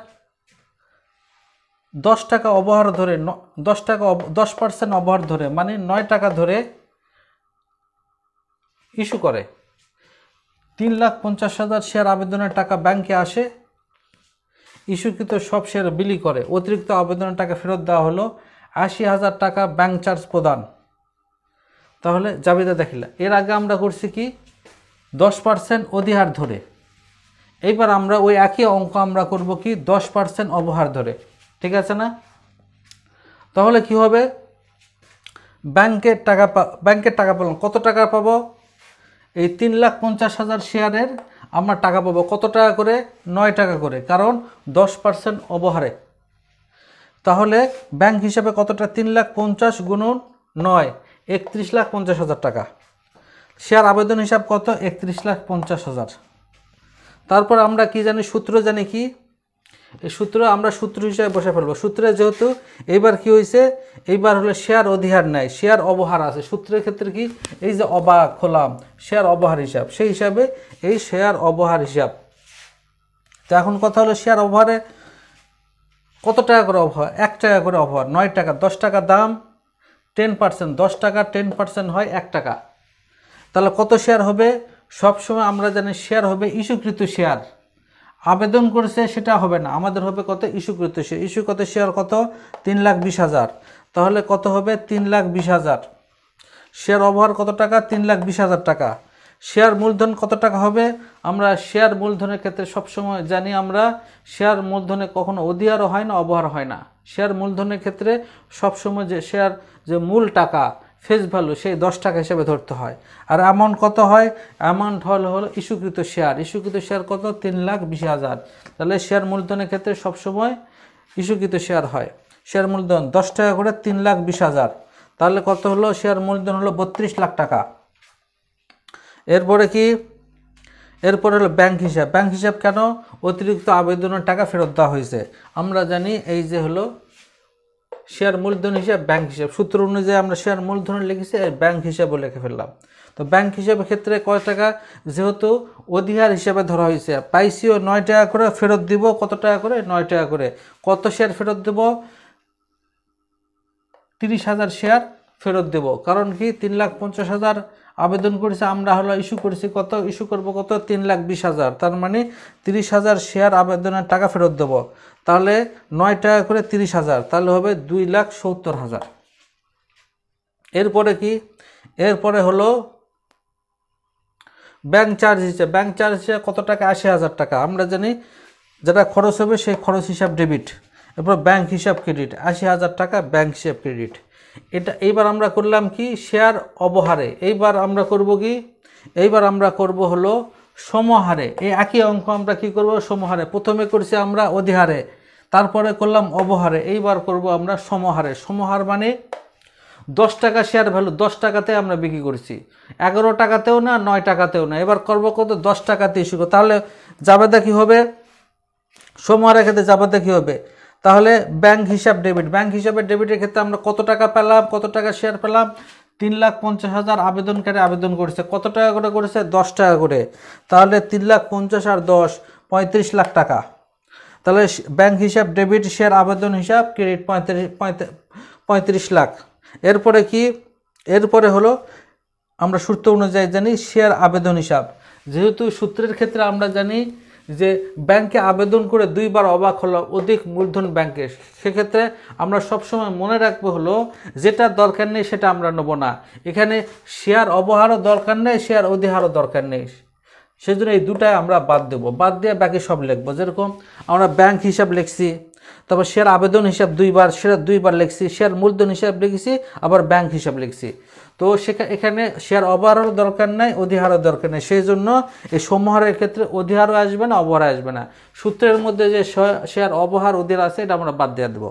10 টাকা অবহার ধরে, 10% অবহার ধরে, মানে 9 টাকা ধরে ইস্যু করে। 3,50,000 শেয়ার আবেদনের টাকা ব্যাংকে আসে, ইস্যুকৃত সব শেয়ার বিলি করে। অতিরিক্ত আবেদনের টাকা ফেরত দেওয়া হলো 80,000 টাকা ব্যাংক চার্জ প্রদান। তাহলে জাবেদা দেখিলা। এর আগে আমরা করছি কি 10% অধিহার ধরে, এইবার আমরা ওই একই অঙ্ক আমরা করব কি 10% অবহার ধরে। ঠিক আছে না? তাহলে কি হবে, ব্যাংকের টাকা পেলাম। কত টাকা পাবো? এই 3,50,000 শেয়ারের আমরা টাকা পাবো কত টাকা করে? 9 টাকা করে, কারণ 10% অবহারে। তাহলে ব্যাংক হিসাবে কতটা? 3,50,000 গুণন 9, 31,50,000 টাকা। শেয়ার আবেদন হিসাব কত? 31,50,000। তারপর আমরা কি জানি, সূত্র জানি কি, এই সূত্র আমরা সূত্র হিসাবে বসে ফেলবো। সূত্রে যেহেতু এইবার কি হয়েছে, এইবার হলো শেয়ার অধিহার নাই, শেয়ার অবহার আছে। সূত্রের ক্ষেত্রে কি, এই যে অবাক হলাম শেয়ার অবহার হিসাব, সেই হিসাবে এই শেয়ার অবহার হিসাব। তো এখন কথা হলো শেয়ার অবহারে কত টাকা করে অবহার? 1 টাকা করে অবহার, 9 টাকা, 10 টাকা দাম, 10%, 10 টাকা 10% হয় 1 টাকা। তাহলে কত শেয়ার হবে? সবসময় আমরা জানি শেয়ার হবে ইস্যুকৃত শেয়ার, আবেদন করেছে সেটা হবে না, আমাদের হবে কত? ইস্যুকৃত শেয়ার। ইস্যুকৃত শেয়ার কত? 3,20,000। তাহলে কত হবে? 3,20,000। শেয়ার অবহার কত টাকা? 3,20,000 টাকা। শেয়ার মূলধন কত টাকা হবে? আমরা শেয়ার মূলধনের ক্ষেত্রে সবসময় জানি, আমরা শেয়ার মূলধনে কখনো অধিহারও হয় না, অবহার হয় না। শেয়ার মূলধনের ক্ষেত্রে সবসময় যে শেয়ার যে মূল টাকা ফেস ভ্যালু সেই 10 টাকা হিসেবে ধরতে হয়। আর অ্যামাউন্ট কত হয়? অ্যামাউন্ট হলো ইস্যুকৃত শেয়ার। ইস্যুকৃত শেয়ার কত? 3,20,000। তাহলে শেয়ার মূলধনের ক্ষেত্রে সবসময় ইস্যুকৃত শেয়ার হয়। শেয়ার মূলধন 10 টাকা করে 3,20,000। তাহলে কত হলো? শেয়ার মূলধন হলো 32 লাখ টাকা। এরপরে কি, এরপরে হলো ব্যাংক হিসাব। ব্যাংক হিসাব কেন? অতিরিক্ত আবেদনের টাকা ফেরত দেওয়া হয়েছে। আমরা জানি এই যে হলো শেয়ার মূলধন হিসাব, ব্যাংক হিসাব। সূত্র অনুযায়ী আমরা শেয়ার মূলধন লিখেছি, ব্যাংক হিসাবও লিখে ফেললাম। তো ব্যাংক হিসাবের ক্ষেত্রে কয় টাকা? যেহেতু অধিহার হিসাবে ধরা হয়েছে, পাইসিও 9 টাকা করে, ফেরত দিব কত টাকা করে? 9 টাকা করে। কত শেয়ার ফেরত দেব? 30,000 শেয়ার ফেরত দেব। কারণ কি, 3,50,000 আবেদন করেছে, আমরা হলো ইস্যু করেছি কত? ইস্যু করবো কত? 3,20,000। তার মানে 30,000 শেয়ার আবেদনের টাকা ফেরত দেব। তাহলে 9 টাকা করে 30,000, তাহলে হবে 2,70,000। এরপরে কি, এরপরে হলো ব্যাংক চার্জ হিসাব। ব্যাংক চার্জ হিসাব কত টাকা? 80,000 টাকা। আমরা জানি যেটা খরচ হবে সেই খরচ হিসাব ডেবিট, এরপর ব্যাংক হিসাব ক্রেডিট। 80,000 টাকা ব্যাংক হিসাব ক্রেডিট। এটা এইবার আমরা করলাম কি শেয়ার অবহারে। এইবার আমরা করব কি, এইবার আমরা করব হলো সমহারে। এই একই অঙ্ক আমরা কি করব? সমহারে। প্রথমে করছি আমরা অধিহারে, তারপরে করলাম অবহারে, এইবার করব আমরা সমহারে। সমহার মানে 10 টাকা শেয়ার ভ্যালু 10 টাকাতে আমরা বিক্রি করছি, 11 টাকাতেও না, 9 টাকাতেও না। এবার করব কত? 10 টাকাতে ইস্যু। তাহলে জাবেদা কি হবে? সমহারের ক্ষেত্রে জাবেদা কি হবে? তাহলে ব্যাংক হিসাব ডেবিট। ব্যাংক হিসাবে ডেবিটের ক্ষেত্রে আমরা কত টাকা পেলাম? কত টাকা শেয়ার পেলাম? 3,50,000 আবেদনকারী আবেদন করেছে। কত টাকা করে করেছে? 10 টাকা করে। তাহলে 3,50,000 আর 10 35 লাখ টাকা। তাহলে ব্যাংক হিসাব ডেবিট, শেয়ার আবেদন হিসাব ক্রেডিট 35 লাখ। এরপরে কি, এরপরে হলো আমরা সূত্র অনুযায়ী জানি শেয়ার আবেদন হিসাব। যেহেতু সূত্রের ক্ষেত্রে আমরা জানি যে ব্যাংকে আবেদন করে 2 বার অবাক হলো অধিক মূলধন ব্যাংকে, সেক্ষেত্রে আমরা সবসময় মনে রাখবো হলো যেটা দরকার নেই সেটা আমরা নেব না। এখানে শেয়ার অবহারও দরকার নেই, শেয়ার অধিহারও দরকার নেই। সেই জন্য এই দুটায় আমরা বাদ দেব, বাদ দিয়ে বাকি সব লিখবো। যেরকম আমরা ব্যাংক হিসাব লিখছি, তারপর শেয়ার আবেদন হিসাব দুইবার, শেয়ার দুইবার লিখছি, শেয়ার মূলধন হিসাব লিখছি, আবার ব্যাংক হিসাব লিখছি। তো এখানে শেয়ার অবহারও দরকার নাই, অধিহারও দরকার নেই। সেই জন্য এই সমহারের ক্ষেত্রে অধিহারও আসবে না, অবহার আসবে না। সূত্রের মধ্যে যে শেয়ার অবহার অধিহার আছে এটা আমরা বাদ দিয়ে দেবো।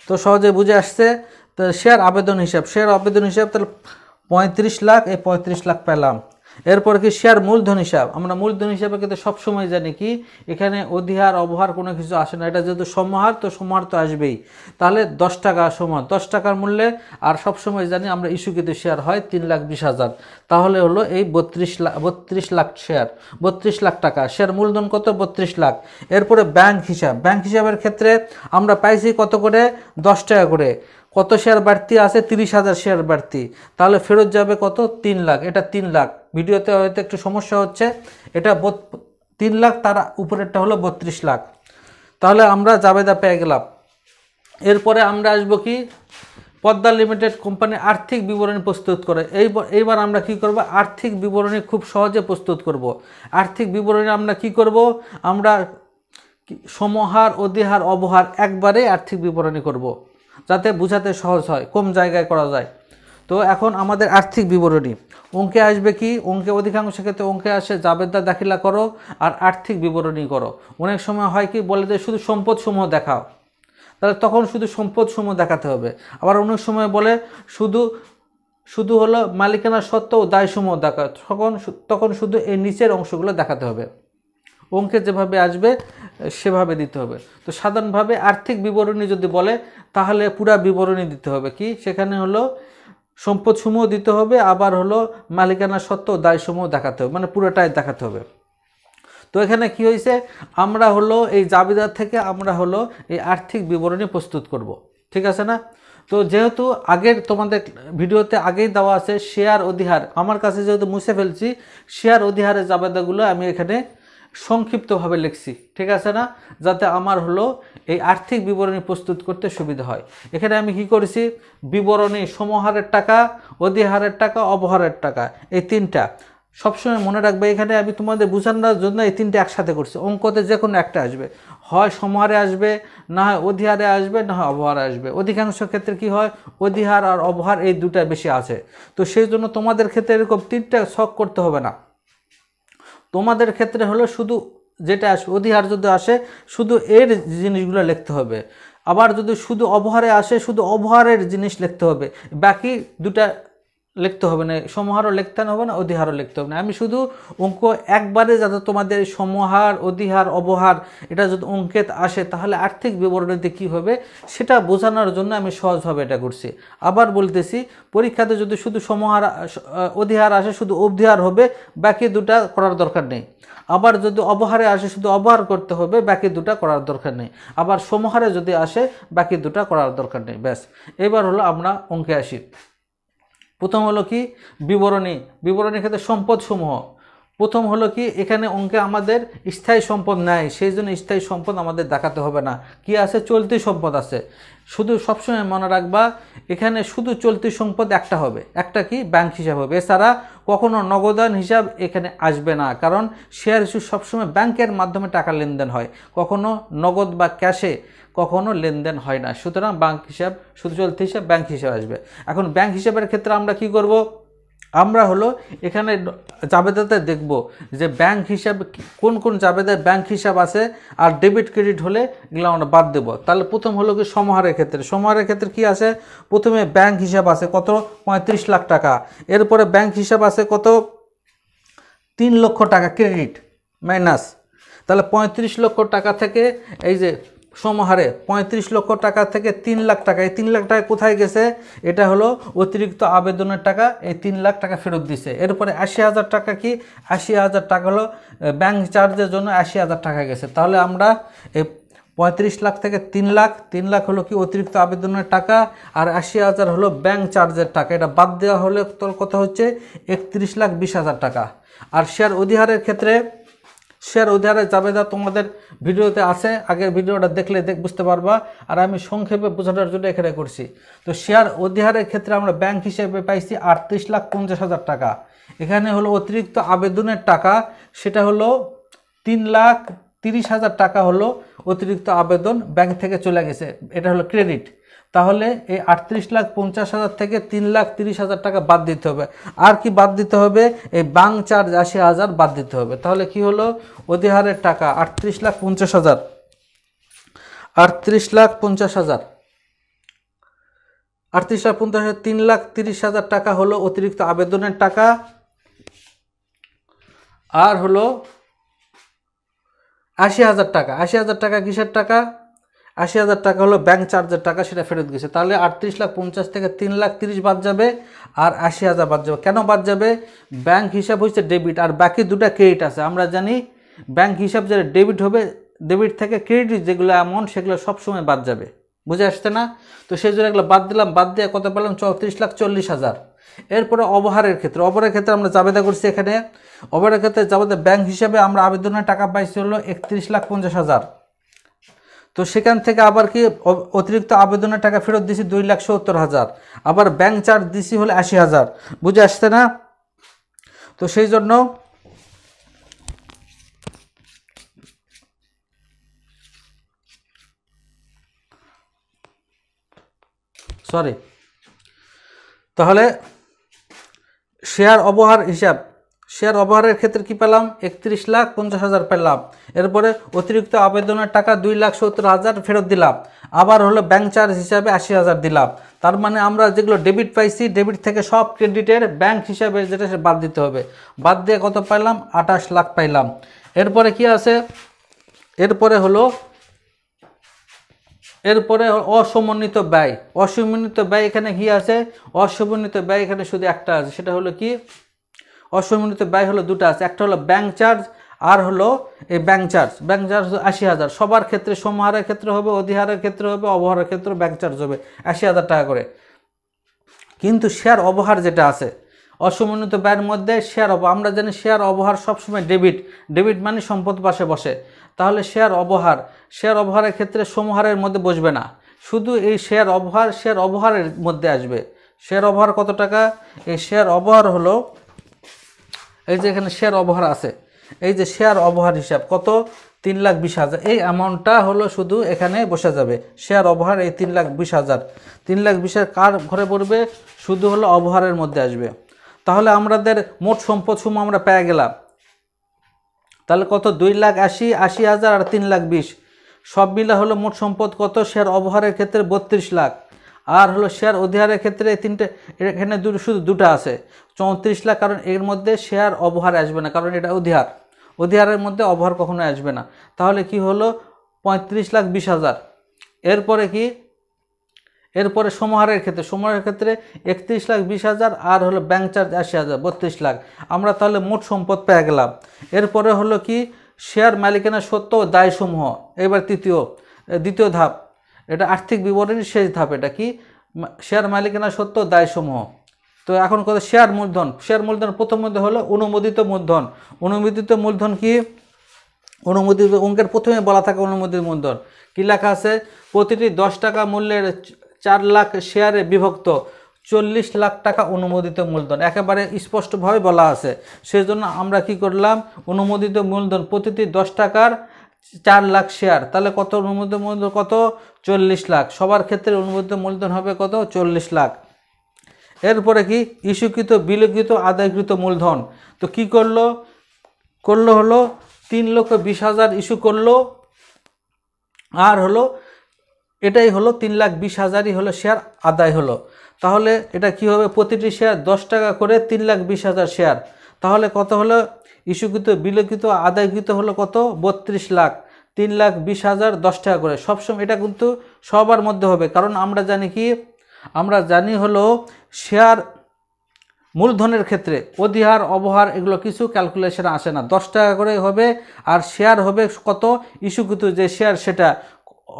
তো সহজে বুঝে আসছে। তো শেয়ার আবেদন হিসাব, তাহলে 35 লাখ, এই 35 লাখ পেলাম। এরপর কি শেয়ার মূলধন হিসাব, আমরা মূলধন হিসাবে কিন্তু সবসময় জানি কি এখানে অধিহার অবহার কোনো কিছু আসে না, এটা যেহেতু সমাহার তো সমাহার তো আসবেই। তাহলে 10 টাকা সমান 10 টাকার মূল্যে, আর সবসময় জানি আমরা ইস্যুকৃত শেয়ার হয় 3,20,000, তাহলে হলো এই 32 লাখ শেয়ার, 32 লাখ টাকা। শেয়ার মূলধন কত? 32 লাখ। এরপরে ব্যাংক হিসাবের ক্ষেত্রে আমরা পাইছি কত করে? 10 টাকা করে। কত শেয়ার বাড়তি আছে? 30,000 শেয়ার বাড়তি, তাহলে ফেরত যাবে কত? 3 লাখ। এটা 3 লাখ, ভিডিওতে হয়তো একটু সমস্যা হচ্ছে। এটা 3 লাখ, তার উপরেরটা হলো 32 লাখ। তাহলে আমরা জাবেদা পেয়ে গেলাম। এরপরে আমরা আসবো কি পদ্মা লিমিটেড কোম্পানি আর্থিক বিবরণী প্রস্তুত করে। এইবার আমরা কি করব? আর্থিক বিবরণী খুব সহজে প্রস্তুত করব। আর্থিক বিবরণী আমরা কি করব? আমরা সমহার, অধিহার, অবহার একবারে আর্থিক বিবরণী করব, যাতে বোঝাতে সহজ হয়, কম জায়গায় করা যায়। তো এখন আমাদের আর্থিক বিবরণী অঙ্কে আসবে কি? অঙ্কে অধিকাংশ ক্ষেত্রে অঙ্কে আসে জাবেদা দাখিলা করো আর আর্থিক বিবরণী করো। অনেক সময় হয় কি বলে যে শুধু সম্পদসমূহ দেখাও, তাহলে তখন শুধু সম্পদসমূহ দেখাতে হবে। আবার অনেক সময় বলে শুধু হলো মালিকানা সত্ত্ব ও দায়সমূহ দেখা, তখন শুধু এই নিচের অংশগুলো দেখাতে হবে। অঙ্কে যেভাবে আসবে সেভাবে দিতে হবে। তো সাধারণভাবে আর্থিক বিবরণী যদি বলে তাহলে পুরা বিবরণী দিতে হবে কি? সেখানে হলো সম্পদসমূহ দিতে হবে, আবার হলো মালিকানা সত্ত্ব ও দায়সমূহ দেখাতে হবে, মানে পুরোটাই দেখাতে হবে। তো এখানে কি হয়েছে? আমরা হলো এই জাবেদা থেকে আমরা হলো এই আর্থিক বিবরণী প্রস্তুত করব, ঠিক আছে না? তো যেহেতু আগের তোমাদের ভিডিওতে আগেই দেওয়া আছে শেয়ার অধিহার, আমার কাছে যেহেতু মুছে ফেলছি, শেয়ার অধিহারের জাবেদাগুলো আমি এখানে সংক্ষিপ্তভাবে লিখছি, ঠিক আছে না? যাতে আমার হলো এই আর্থিক বিবরণী প্রস্তুত করতে সুবিধা হয়। এখানে আমি কি করেছি? বিবরণী, সমহারের টাকা, অধিহারের টাকা, অবহারের টাকা, এই তিনটা সবসময় মনে রাখবে। এখানে আমি তোমাদের বোঝানোর জন্য এই তিনটে একসাথে করছি। অঙ্কতে যে কোনো একটা আসবে, হয় সমহারে আসবে, না হয় অধিহারে আসবে, না হয় অবহারে আসবে। অধিকাংশ ক্ষেত্রে কি হয়? অধিহার আর অবহার এই দুটা বেশি আছে। তো সেই জন্য তোমাদের ক্ষেত্রে এরকম তিনটা ছক করতে হবে না। তোমাদের ক্ষেত্রে হলো শুধু যেটা আসবে, অধিহার যদি আসে শুধু এর জিনিসগুলো লিখতে হবে, আবার যদি শুধু অবহারে আসে শুধু অবহারের জিনিস লিখতে হবে, বাকি দুটা লিখতে হবে না। সমহারও লিখতে হবে না, অধিহারও লিখতে হবে না। আমি শুধু অঙ্ক একবারে যাতে তোমাদের সমহার, অধিহার, অবহার এটা যদি অঙ্কে আসে তাহলে আর্থিক বিবরণীতে কী হবে সেটা বোঝানোর জন্য আমি সহজভাবে এটা করছি। আবার বলতেছি, পরীক্ষাতে যদি শুধু সমহার, অধিহার আসে শুধু অধিহার হবে, বাকি দুটা করার দরকার নেই। আবার যদি অবহারে আসে শুধু অবহার করতে হবে, বাকি দুটা করার দরকার নেই। আবার সমহারে যদি আসে বাকি দুটা করার দরকার নেই। ব্যাস, এবার হলো আমরা অঙ্কে আসি। প্রথম হলো কি? বিবরণীর ক্ষেত্রে সম্পদসমূহ। প্রথম হলো কি? এখানে অঙ্কে আমাদের স্থায়ী সম্পদ নাই, সেই জন্য স্থায়ী সম্পদ আমাদের দেখাতে হবে না। কি আছে? চলতি সম্পদ আছে। শুধু সবসময় মনে রাখবা এখানে শুধু চলতি সম্পদ একটা হবে, একটা কি? ব্যাংক হিসাব হবে। এছাড়া কখনো নগদান হিসাব এখানে আসবে না, কারণ শেয়ার ইস্যু সবসময় ব্যাংকের মাধ্যমে টাকা লেনদেন হয়, কখনো নগদ বা ক্যাশে কখনো লেনদেন হয় না। সুতরাং ব্যাংক হিসাব শুধু চলতি হিসাব, ব্যাংক হিসাব আসবে। এখন ব্যাংক হিসাবের ক্ষেত্রে আমরা কি করব? আমরা হলো এখানে জাবেদাতে দেখব যে ব্যাংক হিসাব কোন কোন জাবেদায় ব্যাংক হিসাব আছে, আর ডেবিট ক্রেডিট হলে এগুলো আমরা বাদ দেব। তাহলে প্রথম হলো কি? সমহারের ক্ষেত্রে কি আছে? প্রথমে ব্যাংক হিসাব আছে কত? 35 লাখ টাকা। এরপরে ব্যাংক হিসাব আছে কত? 3 লক্ষ টাকা ক্রেডিট মাইনাস। তাহলে 35 লক্ষ টাকা থেকে এই যে সমহারে 35 লক্ষ টাকা থেকে 3 লাখ টাকা, এই 3 লাখ টাকা কোথায় গেছে? এটা হলো অতিরিক্ত আবেদনের টাকা, এই 3 লাখ টাকা ফেরত দিছে। এরপরে 80,000 টাকা কি? 80,000 টাকা হলো ব্যাংক চার্জের জন্য 80,000 টাকা গেছে। তাহলে আমরা এই 35 লাখ থেকে 3 লাখ হলো কি? অতিরিক্ত আবেদনের টাকা, আর 80,000 হলো ব্যাংক চার্জের টাকা। এটা বাদ দেওয়া হলে তোর কথা হচ্ছে 31,20,000 টাকা। আর শেয়ার অধিহারের ক্ষেত্রে শেয়ার অধিহারের জাবেদা তোমাদের ভিডিওতে আছে, আগের ভিডিওটা দেখলে বুঝতে পারবা, আর আমি সংক্ষেপে বোঝানোর জন্য এখানে করছি। তো শেয়ার অধিহারের ক্ষেত্রে আমরা ব্যাংক হিসেবে পাইছি 38,50,000 টাকা। এখানে হলো অতিরিক্ত আবেদনের টাকা, সেটা হলো 3,30,000 টাকা হলো অতিরিক্ত আবেদন ব্যাংক থেকে চলে গেছে, এটা হলো ক্রেডিট। তাহলে এই 38,50,000 থেকে 3,30,000 টাকা বাদ দিতে হবে। আর কি বাদ দিতে হবে? এই ব্যাংক চার্জ 80,000 বাদ দিতে হবে। তাহলে কি হলো? অধিহারের টাকা 38,50,000, 38,50,000, 38,50,000, 3,30,000 টাকা হলো অতিরিক্ত আবেদনের টাকা, আর হলো 80,000 টাকা। 80,000 টাকা কিসের টাকা? 80,000 টাকা হলো ব্যাংক চার্জের টাকা, সেটা ফেরত গেছে। তাহলে 38,50,000 থেকে 3,30,000 বাদ যাবে আর 80,000 বাদ যাবে। কেন বাদ যাবে? ব্যাংক হিসাব হচ্ছে ডেবিট আর বাকি দুটা ক্রেডিট আছে। আমরা জানি ব্যাংক হিসাব যেটা ডেবিট হবে, ডেবিট থেকে ক্রেডিট যেগুলো অ্যামাউন্ট সেগুলো সবসময় বাদ যাবে। বুঝে আসছে না? তো সেই জন্য এগুলো বাদ দিলাম, বাদ দিয়ে কত পেলাম? 34,40,000। এরপরে অবহারের ক্ষেত্রে, অবহারের ক্ষেত্রে আমরা জাবেদা করছি। এখানে অবহারের ক্ষেত্রে জাবেদা ব্যাংক হিসাবে আমরা আবেদনের টাকা পাইছি হলো 31,50,000। তো সেখান থেকে আবার কি অতিরিক্ত আবেদনের টাকা ফেরত দিছি 2,70,000, আবার ব্যাংক চার্জ দিছি হলো 80,000। বুঝে আসছে না? তো সেই জন্য সরি, তাহলে শেয়ার অবহার হিসাব, শেয়ার অবহারের ক্ষেত্রে কি পেলাম? 31,50,000 পেলাম। এরপরে অতিরিক্ত আবেদনের টাকা 2,70,000 ফেরত দিলাম, আবার হলো ব্যাংক চার্জ হিসাবে 80,000 দিলাম। তার মানে আমরা যেগুলো ডেবিট পাইছি, ডেবিট থেকে সব ক্রেডিটের ব্যাংক হিসাবে যেটা সে বাদ দিতে হবে। বাদ দিয়ে কত পাইলাম? 28 লাখ পাইলাম। এরপরে কি আছে? এরপরে হলো অসমন্বিত ব্যয়। অসমন্বিত ব্যয় এখানে কি আছে? অসমন্বিত ব্যয় এখানে শুধু একটা আছে, সেটা হলো কি? অসমন্বিত ব্যয় হলো দুটো আছে, একটা হলো ব্যাংক চার্জ আর হলো এই ব্যাংক চার্জ 80,000। সবার ক্ষেত্রে, সমহারের ক্ষেত্রে হবে, অধিহারের ক্ষেত্রে হবে, অবহারের ক্ষেত্রে ব্যাংক চার্জ হবে 80,000 টাকা করে। কিন্তু শেয়ার অবহার যেটা আছে অসমন্বিত ব্যয়ের মধ্যে শেয়ার আমরা জানি শেয়ার অবহার সবসময় ডেবিট, ডেবিট মানে সম্পদ পাশে বসে। তাহলে শেয়ার অবহারের ক্ষেত্রে সমহারের মধ্যে বসবে না, শুধু এই শেয়ার অবহারের মধ্যে আসবে। শেয়ার অবহার কত টাকা? এই শেয়ার অবহার হলো, এই যে এখানে শেয়ার অবহার আছে, এই যে শেয়ার অবহার হিসাব কত? 3,20,000। এই অ্যামাউন্টটা হলো শুধু এখানে বসে যাবে। শেয়ার অবহার এই 3,20,000, 3,20,000 কার ঘরে পড়বে? শুধু হলো অবহারের মধ্যে আসবে। তাহলে আমাদের মোট সম্পদ সমূহ আমরা পেয়ে গেলাম। তাহলে কত? 2,80,000 আর 3,20,000 সব মিলে হলো মোট সম্পদ কত? শেয়ার অবহারের ক্ষেত্রে 32 লাখ, আর হলো শেয়ার অধিহারের ক্ষেত্রে এই তিনটে, এখানে শুধু দুটো আছে 34 লাখ, কারণ এর মধ্যে শেয়ার অবহার আসবে না, কারণ এটা অধিহারের মধ্যে অবহার কখনো আসবে না। তাহলে কি হলো? 35,20,000। এরপরে কি? এরপরে সমহারের ক্ষেত্রে 31,20,000 আর হলো ব্যাংক চার্জ 80,000, 32 লাখ। আমরা তাহলে মোট সম্পদ পেয়ে গেলাম। এরপরে হলো কি? শেয়ার মালিকানা সত্ত্ব ও দায়সমূহ। এবার দ্বিতীয় ধাপ, এটা আর্থিক বিবরণীর শেষ ধাপ। এটা কি? শেয়ার মালিকানা সত্ত্ব ও দায়সমূহ। তো এখন কত? শেয়ার মূলধন। শেয়ার মূলধন প্রথম মধ্যে হলো অনুমোদিত মূলধন। অনুমোদিত মূলধন কি? অনুমোদিত অঙ্কের প্রথমে বলা থাকে অনুমোদিত মূলধন কি লেখা আছে? প্রতিটি 10 টাকা মূল্যের 4 লাখ শেয়ারে বিভক্ত 40 লাখ টাকা অনুমোদিত মূলধন, একেবারে স্পষ্টভাবে বলা আছে। সেই জন্য আমরা কি করলাম? অনুমোদিত মূলধন প্রতিটি 10 টাকার 4 লাখ শেয়ার, তাহলে কত অনুমোদিত মূলধন? কত? 40 লাখ। সবার ক্ষেত্রে অনুমোদিত মূলধন হবে কত? 40 লাখ। এরপরে কি? ইস্যুকৃত, বিলকিত, আদায়কৃত মূলধন। তো কি করলো হলো 3,20,000 ইস্যু করলো, আর হলো এটাই হলো 3,20,000ই হলো শেয়ার আদায় হলো। তাহলে এটা কি হবে? প্রতিটি শেয়ার 10 টাকা করে 3,20,000 শেয়ার। তাহলে কত হলো? ইস্যুকৃত, বিলকিত, আদায়কৃত হলো কত? 32 লাখ। 3,20,000 10 টাকা করে। সবসময় এটা কিন্তু সবার মধ্যে হবে, কারণ আমরা জানি কি? আমরা জানি হলো শেয়ার মূলধনের ক্ষেত্রে অধিহার, অবহার এগুলো কিছু ক্যালকুলেশন আসে না, 10 টাকা করে হবে। আর শেয়ার হবে কত? ইস্যুকৃত যে শেয়ার, সেটা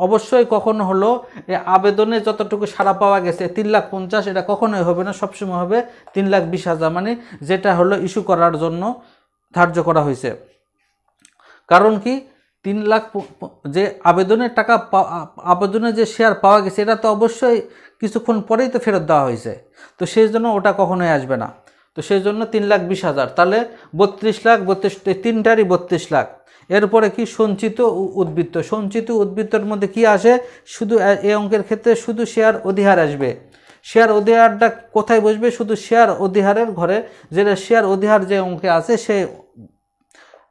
অবশ্যই কখনো হলো আবেদনে যতটুকু সাড়া পাওয়া গেছে 3,50,000, এটা কখনোই হবে না, সবসময় হবে 3,20,000, মানে যেটা হলো ইস্যু করার জন্য ধার্য করা হয়েছে। কারণ কি? 3 লাখ যে আবেদনের টাকা, আবেদনে যে শেয়ার পাওয়া গেছে, এটা তো অবশ্যই কিছুক্ষণ পরেই তো ফেরত দেওয়া হয়েছে, তো সেই জন্য ওটা কখনোই আসবে না। তো সেই জন্য 3,20,000, তাহলে 32 লাখ, 32, তিনটারই 32 লাখ। এরপরে কি সঞ্চিত উদ্বৃত্ত। সঞ্চিত উদ্বৃত্তর মধ্যে কি আসে, শুধু এই অঙ্কের ক্ষেত্রে শুধু শেয়ার অধিহার আসবে। শেয়ার অধিহারটা কোথায় বসবে, শুধু শেয়ার অধিহারের ঘরে, যেটা শেয়ার অধিহার যে অঙ্কে আছে সেই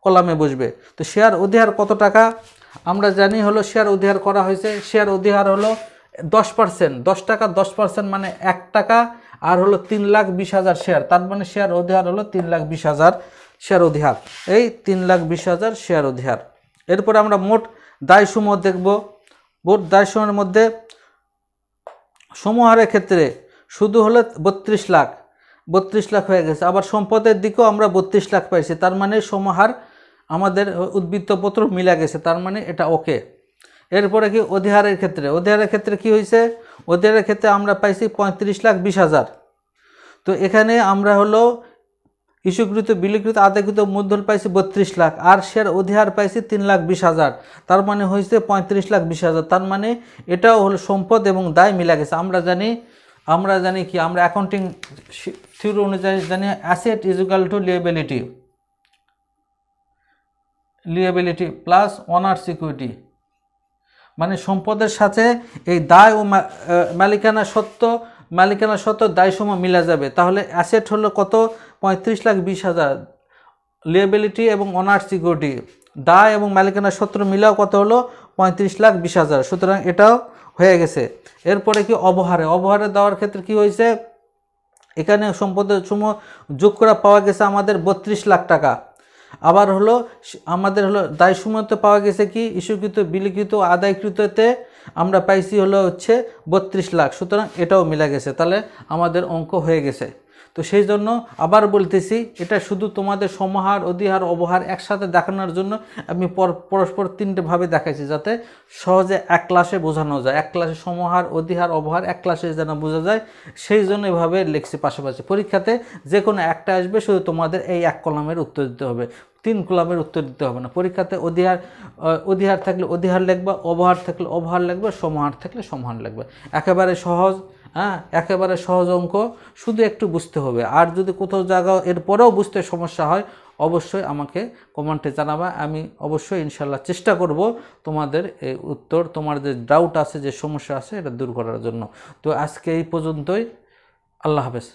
কলামে বসবে। তো শেয়ার অধিহার কত টাকা আমরা জানি, হলো শেয়ার অধিহার করা হয়েছে। শেয়ার অধিহার হলো 10%, 10 টাকা 10% মানে 1 টাকা, আর হলো 3,20,000 শেয়ার, তার মানে শেয়ার অধিহার হলো 3,20,000 শেয়ার অধিহার। এই 3,20,000 শেয়ার অধিহার। এরপরে আমরা মোট দায়সমূহ দেখব। মোট দায়সমূহের মধ্যে সমহারের ক্ষেত্রে শুধু হলো 32 লাখ, 32 লাখ হয়ে গেছে। আবার সম্পদের দিকেও আমরা 32 লাখ পাইছি, তার মানে সমহার আমাদের উদ্বৃত্তপত্র মিলা গেছে, তার মানে এটা ওকে। এরপরে কি অধিহারের ক্ষেত্রে, অধিহারের ক্ষেত্রে কি হয়েছে, অধিহারের ক্ষেত্রে আমরা পাইছি 35,20,000। তো এখানে আমরা হলো ইস্যুকৃত, বিলিকৃত, আদায়কৃত মূলধন পাইছি 32 লাখ, আর শেয়ার অধিহার পাইছি 3,20,000, তার মানে হয়েছে 35,20,000। তার মানে এটাও হলো সম্পদ এবং দায় মিলা গেছে। আমরা জানি কি, আমরা অ্যাকাউন্টিং থিওরি অনুযায়ী জানি asset is equal to liability plus owners equity, মানে সম্পদের সাথে এই দায় ও মালিকানা সত্ত্ব দায়সমূহ মিলা যাবে। তাহলে অ্যাসেট হলো কত, 35,20,000, লিয়েবিলিটি এবং অনার্স সিকিউরিটি, দায় এবং মালিকানা সত্ত্ব মিলাও কত হলো 35,20,000। সুতরাং এটাও হয়ে গেছে। এরপরে কি অবহারে দেওয়ার ক্ষেত্রে কি হয়েছে, এখানে সম্পদের সমূহ যোগ করা পাওয়া গেছে আমাদের 32 লাখ টাকা। আবার হলো আমাদের হলো দায়সমূহতে পাওয়া গেছে কি, ইস্যুকৃত, বিলিকৃত, আদায়কৃততে আমরা পাইছি হলো 32 লাখ। সুতরাং এটাও মিলা গেছে, তাহলে আমাদের অঙ্ক হয়ে গেছে। তো সেই জন্য আবার বলতেছি, এটা শুধু তোমাদের সমহার, অধিহার, অবহার একসাথে দেখানোর জন্য আমি পরস্পর 3টে ভাবে দেখাইছি, যাতে সহজে এক ক্লাসে বোঝানো যায়। এক ক্লাসে সমহার, অধিহার, অবহার এক ক্লাসে যেন বোঝা যায়, সেই জন্য এভাবে লিখছি পাশাপাশি। পরীক্ষাতে যে কোনো একটা আসবে, শুধু তোমাদের এই 1 কলামের উত্তর দিতে হবে, 3 কলামের উত্তর দিতে হবে না। পরীক্ষাতে অধিহার থাকলে অধিহার লিখবা, অবহার থাকলে অবহার লিখবা, সমহার থাকলে সমহার লিখবা। একেবারে সহজ, একেবারে সহজ অঙ্ক, শুধু একটু বুঝতে হবে। আর যদি কোথাও জায়গা এরপরেও বুঝতে সমস্যা হয়, অবশ্যই আমাকে কমেন্টে জানাবা। আমি অবশ্যই ইনশাল্লাহ চেষ্টা করব তোমাদের এই উত্তর, তোমার যে ডাউট আছে, যে সমস্যা আছে, এটা দূর করার জন্য। তো আজকে এই পর্যন্তই। আল্লাহ হাফেজ।